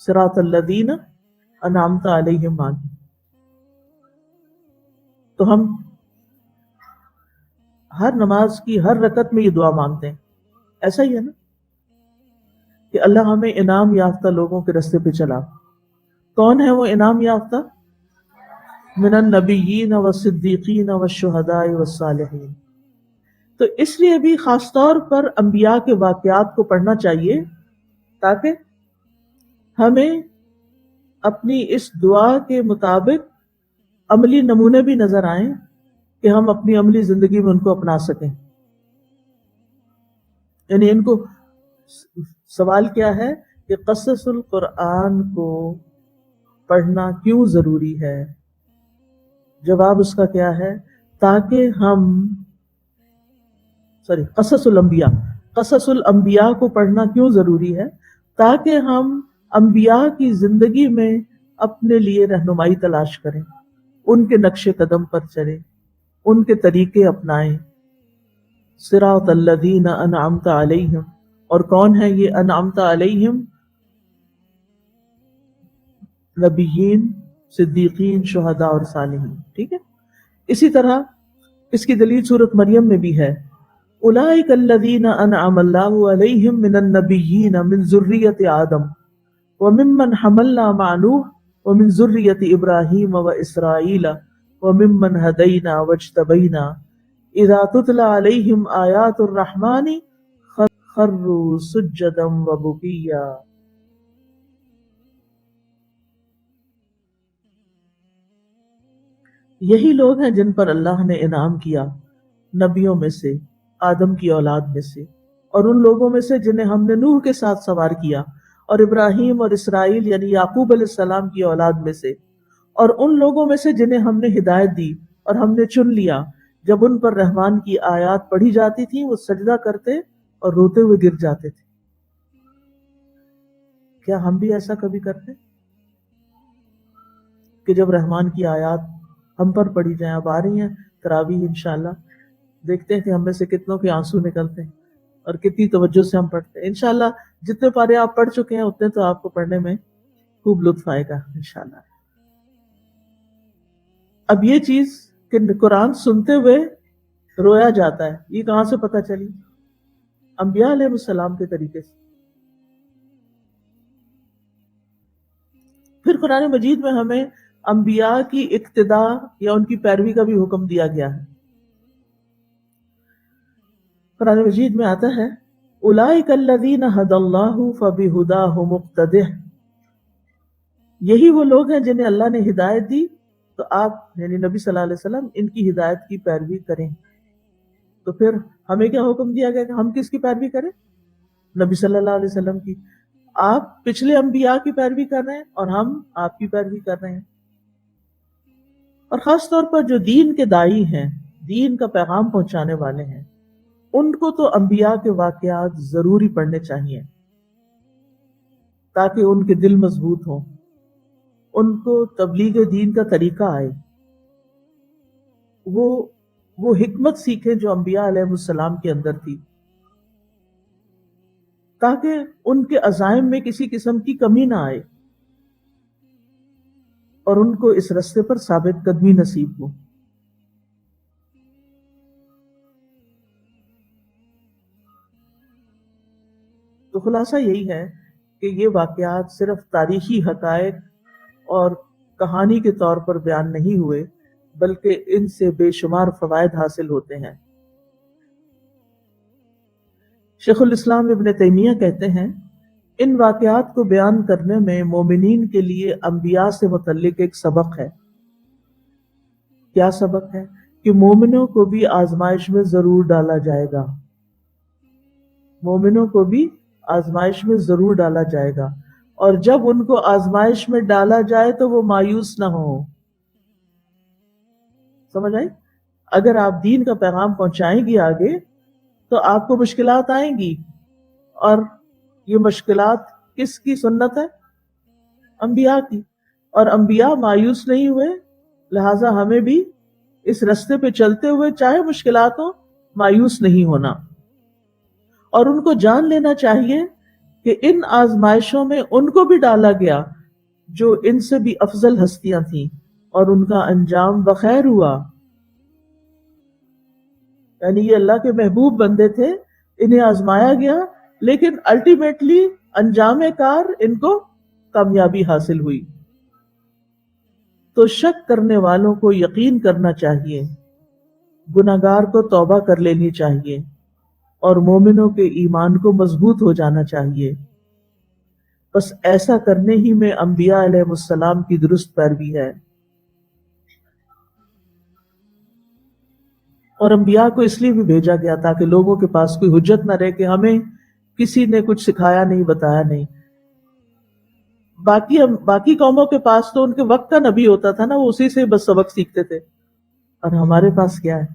صراط الذین انعمت علیہم. تو ہم ہر نماز کی ہر رکعت میں یہ دعا مانگتے ہیں. ایسا ہی ہے نا کہ اللہ ہمیں انعام یافتہ لوگوں کے رستے پہ چلا. کون ہے وہ انعام یافتہ؟ من النبیین والصدیقین والشہداء والصالحین. تو اس لیے بھی خاص طور پر انبیاء کے واقعات کو پڑھنا چاہیے تاکہ ہمیں اپنی اس دعا کے مطابق عملی نمونے بھی نظر آئیں کہ ہم اپنی عملی زندگی میں ان کو اپنا سکیں. یعنی ان کو سوال کیا ہے کہ قصص القرآن کو پڑھنا کیوں ضروری ہے؟ جواب اس کا کیا ہے؟ تاکہ ہم قصص الانبیاء کو پڑھنا کیوں ضروری ہے؟ تاکہ ہم انبیاء کی زندگی میں اپنے لیے رہنمائی تلاش کریں، ان کے نقش قدم پر چلیں، ان کے طریقے اپنائیں. صراط الذین انعمت علیہم. اور کون ہے یہ انعمت علیہم؟ نبیین، صدیقین، شہداء اور صالحین. ٹھیک ہے. اسی طرح اس کی دلیل سورۃ مریم میں بھی ہے اولئک الذین انعم اللہ علیہم من النبیین من ذریۃ آدم وممن حملنا مع نوح ومن ذریۃ ابراہیم واسرائیل وممن ہدینا واجتبینا اذا تتلی علیہم آیات الرحمن خروا سجدا وبکیا. یہی لوگ ہیں جن پر اللہ نے انعام کیا نبیوں میں سے، آدم کی اولاد میں سے، اور ان لوگوں میں سے جنہیں ہم نے نوح کے ساتھ سوار کیا، اور ابراہیم اور اسرائیل یعنی یعقوب علیہ السلام کی اولاد میں سے، اور ان لوگوں میں سے جنہیں ہم نے ہدایت دی اور ہم نے چن لیا. جب ان پر رحمان کی آیات پڑھی جاتی تھی وہ سجدہ کرتے اور روتے ہوئے گر جاتے تھے. کیا ہم بھی ایسا کبھی کرتے کہ جب رحمان کی آیات ہم پر پڑھی جائیں؟ اب آ رہی ہیں تراویح انشاءاللہ، دیکھتے ہیں کہ ہم میں سے کتنوں کے آنسو نکلتے ہیں اور کتنی توجہ سے ہم پڑھتے ہیں. انشاءاللہ جتنے پارے آپ پڑھ چکے ہیں اتنے تو آپ کو پڑھنے میں خوب لطف آئے گا انشاءاللہ. اب یہ چیز کہ قرآن سنتے ہوئے رویا جاتا ہے، یہ کہاں سے پتہ چلی؟ انبیاء علیہ السلام کے طریقے سے. پھر قرآن مجید میں ہمیں انبیاء کی اقتداء یا ان کی پیروی کا بھی حکم دیا گیا ہے. قرآن مجید میں آتا ہے اولئک الذین ھدی اللہ فبہداہ مقتدہ. یہی وہ لوگ ہیں جنہیں اللہ نے ہدایت دی، تو آپ یعنی نبی صلی اللہ علیہ وسلم ان کی ہدایت کی پیروی کریں۔ تو پھر ہمیں کیا حکم دیا گیا کہ ہم کس کی پیروی کریں؟ نبی صلی اللہ علیہ وسلم کی۔ آپ پچھلے انبیاء کی پیروی کر رہے ہیں اور ہم آپ کی پیروی کر رہے ہیں۔ اور خاص طور پر جو دین کے داعی ہیں، دین کا پیغام پہنچانے والے ہیں، ان کو تو انبیاء کے واقعات ضروری پڑھنے چاہیے تاکہ ان کے دل مضبوط ہوں، ان کو تبلیغ دین کا طریقہ آئے، وہ حکمت سیکھیں جو انبیاء علیہ السلام کے اندر تھی، تاکہ ان کے عزائم میں کسی قسم کی کمی نہ آئے اور ان کو اس رستے پر ثابت قدمی نصیب ہو۔ تو خلاصہ یہی ہے کہ یہ واقعات صرف تاریخی حقائق اور کہانی کے طور پر بیان نہیں ہوئے، بلکہ ان سے بے شمار فوائد حاصل ہوتے ہیں۔ شیخ الاسلام ابن تیمیہ کہتے ہیں ان واقعات کو بیان کرنے میں مومنین کے لیے انبیاء سے متعلق ایک سبق ہے۔ کیا سبق ہے؟ کہ مومنوں کو بھی آزمائش میں ضرور ڈالا جائے گا، مومنوں کو بھی آزمائش میں ضرور ڈالا جائے گا، اور جب ان کو آزمائش میں ڈالا جائے تو وہ مایوس نہ ہو۔ سمجھ آئی؟ اگر آپ دین کا پیغام پہنچائیں گی آگے تو آپ کو مشکلات آئیں گی، اور یہ مشکلات کس کی سنت ہے؟ انبیاء کی، اور انبیاء مایوس نہیں ہوئے، لہٰذا ہمیں بھی اس رستے پہ چلتے ہوئے چاہے مشکلات ہوں مایوس نہیں ہونا، اور ان کو جان لینا چاہیے کہ ان آزمائشوں میں ان کو بھی ڈالا گیا جو ان سے بھی افضل ہستیاں تھیں، اور ان کا انجام بخیر ہوا۔ یعنی یہ اللہ کے محبوب بندے تھے، انہیں آزمایا گیا، لیکن الٹیمیٹلی انجام کار ان کو کامیابی حاصل ہوئی۔ تو شک کرنے والوں کو یقین کرنا چاہیے، گناہگار کو توبہ کر لینی چاہیے، اور مومنوں کے ایمان کو مضبوط ہو جانا چاہیے۔ بس ایسا کرنے ہی میں انبیاء علیہ السلام کی درست پیروی ہے۔ اور انبیاء کو اس لیے بھی بھیجا گیا تاکہ لوگوں کے پاس کوئی حجت نہ رہے کہ ہمیں کسی نے کچھ سکھایا نہیں، بتایا نہیں۔ باقی قوموں کے پاس تو ان کے وقت کا نبی ہوتا تھا نا، وہ اسی سے بس سبق سیکھتے تھے، اور ہمارے پاس کیا ہے؟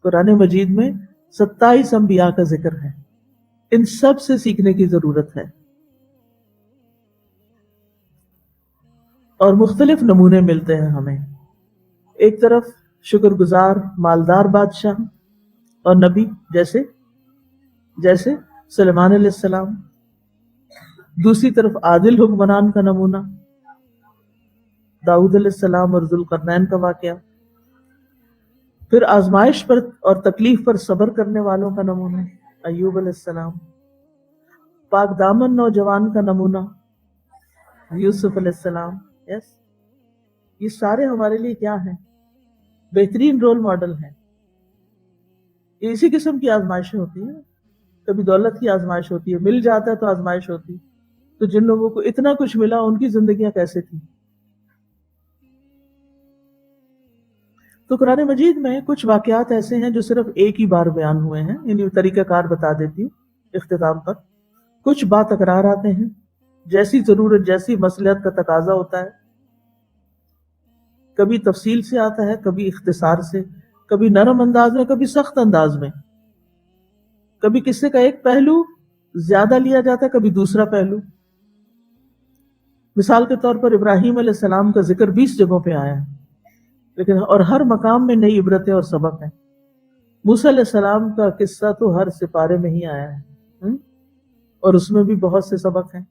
قرآن مجید میں 27 انبیاء کا ذکر ہے، ان سب سے سیکھنے کی ضرورت ہے، اور مختلف نمونے ملتے ہیں ہمیں۔ ایک طرف شکر گزار مالدار بادشاہ اور نبی جیسے سلیمان علیہ السلام، دوسری طرف عادل حکمران کا نمونہ داؤد علیہ السلام اور ذوالقرنین کا واقعہ، پھر آزمائش پر اور تکلیف پر صبر کرنے والوں کا نمونہ ایوب علیہ السلام، پاک دامن نوجوان کا نمونہ یوسف علیہ السلام۔ یہ سارے ہمارے لیے کیا ہیں؟ بہترین رول ماڈل ہیں۔ یہ اسی قسم کی آزمائشیں ہوتی ہیں، کبھی دولت کی آزمائش ہوتی ہے، مل جاتا ہے تو آزمائش ہوتی ہے۔ تو جن لوگوں کو اتنا کچھ ملا ان کی زندگیاں کیسے تھیں؟ تو قرآن مجید میں کچھ واقعات ایسے ہیں جو صرف ایک ہی بار بیان ہوئے ہیں، یعنی طریقہ کار بتا دیتی ہوں اختتام پر۔ کچھ با تکرار آتے ہیں، جیسی ضرورت جیسی مصلحت کا تقاضا ہوتا ہے، کبھی تفصیل سے آتا ہے، کبھی اختصار سے، کبھی نرم انداز میں، کبھی سخت انداز میں، کبھی قصے کا ایک پہلو زیادہ لیا جاتا ہے، کبھی دوسرا پہلو۔ مثال کے طور پر ابراہیم علیہ السلام کا ذکر 20 جگہوں پہ آیا ہے، لیکن اور ہر مقام میں نئی عبرتیں اور سبق ہیں۔ موسیٰ علیہ السلام کا قصہ تو ہر سپارے میں ہی آیا ہے، اور اس میں بھی بہت سے سبق ہیں۔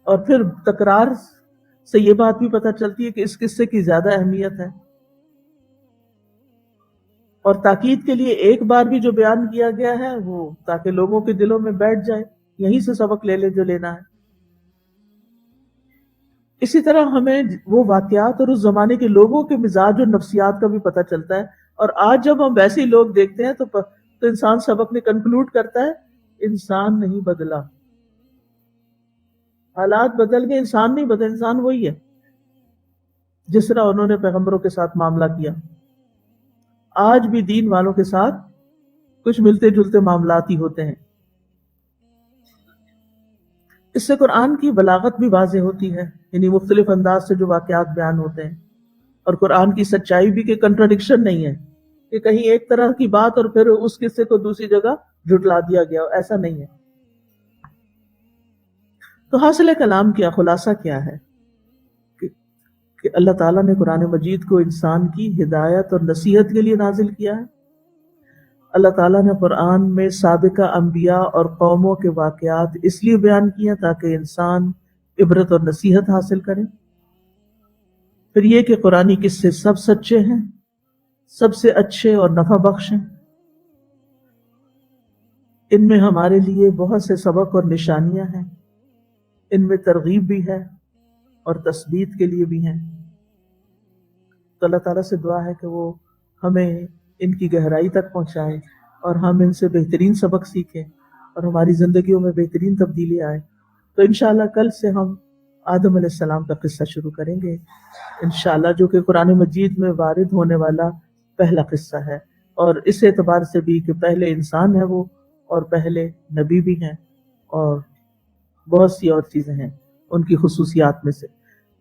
اور پھر تکرار سے یہ بات بھی پتہ چلتی ہے کہ اس قصے کی زیادہ اہمیت ہے، اور تاکید کے لیے ایک بار بھی جو بیان کیا گیا ہے وہ تاکہ لوگوں کے دلوں میں بیٹھ جائے، یہیں سے سبق لے لے جو لینا ہے۔ اسی طرح ہمیں وہ واقعات اور اس زمانے کے لوگوں کے مزاج اور نفسیات کا بھی پتہ چلتا ہے، اور آج جب ہم ویسے لوگ دیکھتے ہیں تو انسان سبق نے کنکلوڈ کرتا ہے انسان نہیں بدلا، حالات بدل گئے، انسان نہیں بدل، انسان وہی ہے جس طرح انہوں نے پیغمبروں کے ساتھ معاملہ کیا۔ آج بھی دین والوں کے ساتھ کچھ ملتے جلتے معاملات ہی ہوتے ہیں۔ اس سے قرآن کی بلاغت بھی واضح ہوتی ہے، یعنی مختلف انداز سے جو واقعات بیان ہوتے ہیں، اور قرآن کی سچائی بھی کہ کنٹراڈکشن نہیں ہے کہ کہیں ایک طرح کی بات اور پھر اس قصے کو دوسری جگہ جھٹلا دیا گیا، ایسا نہیں ہے۔ تو حاصل کلام کیا، خلاصہ کیا ہے کہ اللہ تعالیٰ نے قرآن مجید کو انسان کی ہدایت اور نصیحت کے لیے نازل کیا ہے۔ اللہ تعالیٰ نے قرآن میں سابقہ انبیاء اور قوموں کے واقعات اس لیے بیان کیے تاکہ انسان عبرت اور نصیحت حاصل کرے۔ پھر یہ کہ قرآنی قصے سب سچے ہیں، سب سے اچھے اور نفع بخش ہیں۔ ان میں ہمارے لیے بہت سے سبق اور نشانیاں ہیں، ان میں ترغیب بھی ہے اور تثبیت کے لیے بھی ہیں۔ تو اللہ تعالیٰ سے دعا ہے کہ وہ ہمیں ان کی گہرائی تک پہنچائے اور ہم ان سے بہترین سبق سیکھیں اور ہماری زندگیوں میں بہترین تبدیلی آئے۔ تو انشاءاللہ کل سے ہم آدم علیہ السلام کا قصہ شروع کریں گے انشاءاللہ، جو کہ قرآن مجید میں وارد ہونے والا پہلا قصہ ہے، اور اس اعتبار سے بھی کہ پہلے انسان ہے وہ، اور پہلے نبی بھی ہیں، اور بہت سی اور چیزیں ہیں ان کی خصوصیات میں سے۔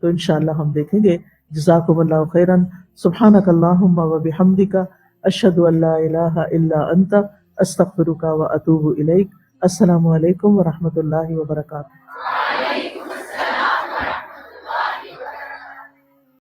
تو انشاءاللہ ہم دیکھیں گے۔ جزاکم اللہ خیرا، سبحانک اللہم و بحمدک، اشہد ان لا الہ الا انت، استغفرک و اتوب الیک۔ السلام علیکم ورحمۃ اللہ وبرکاتہ۔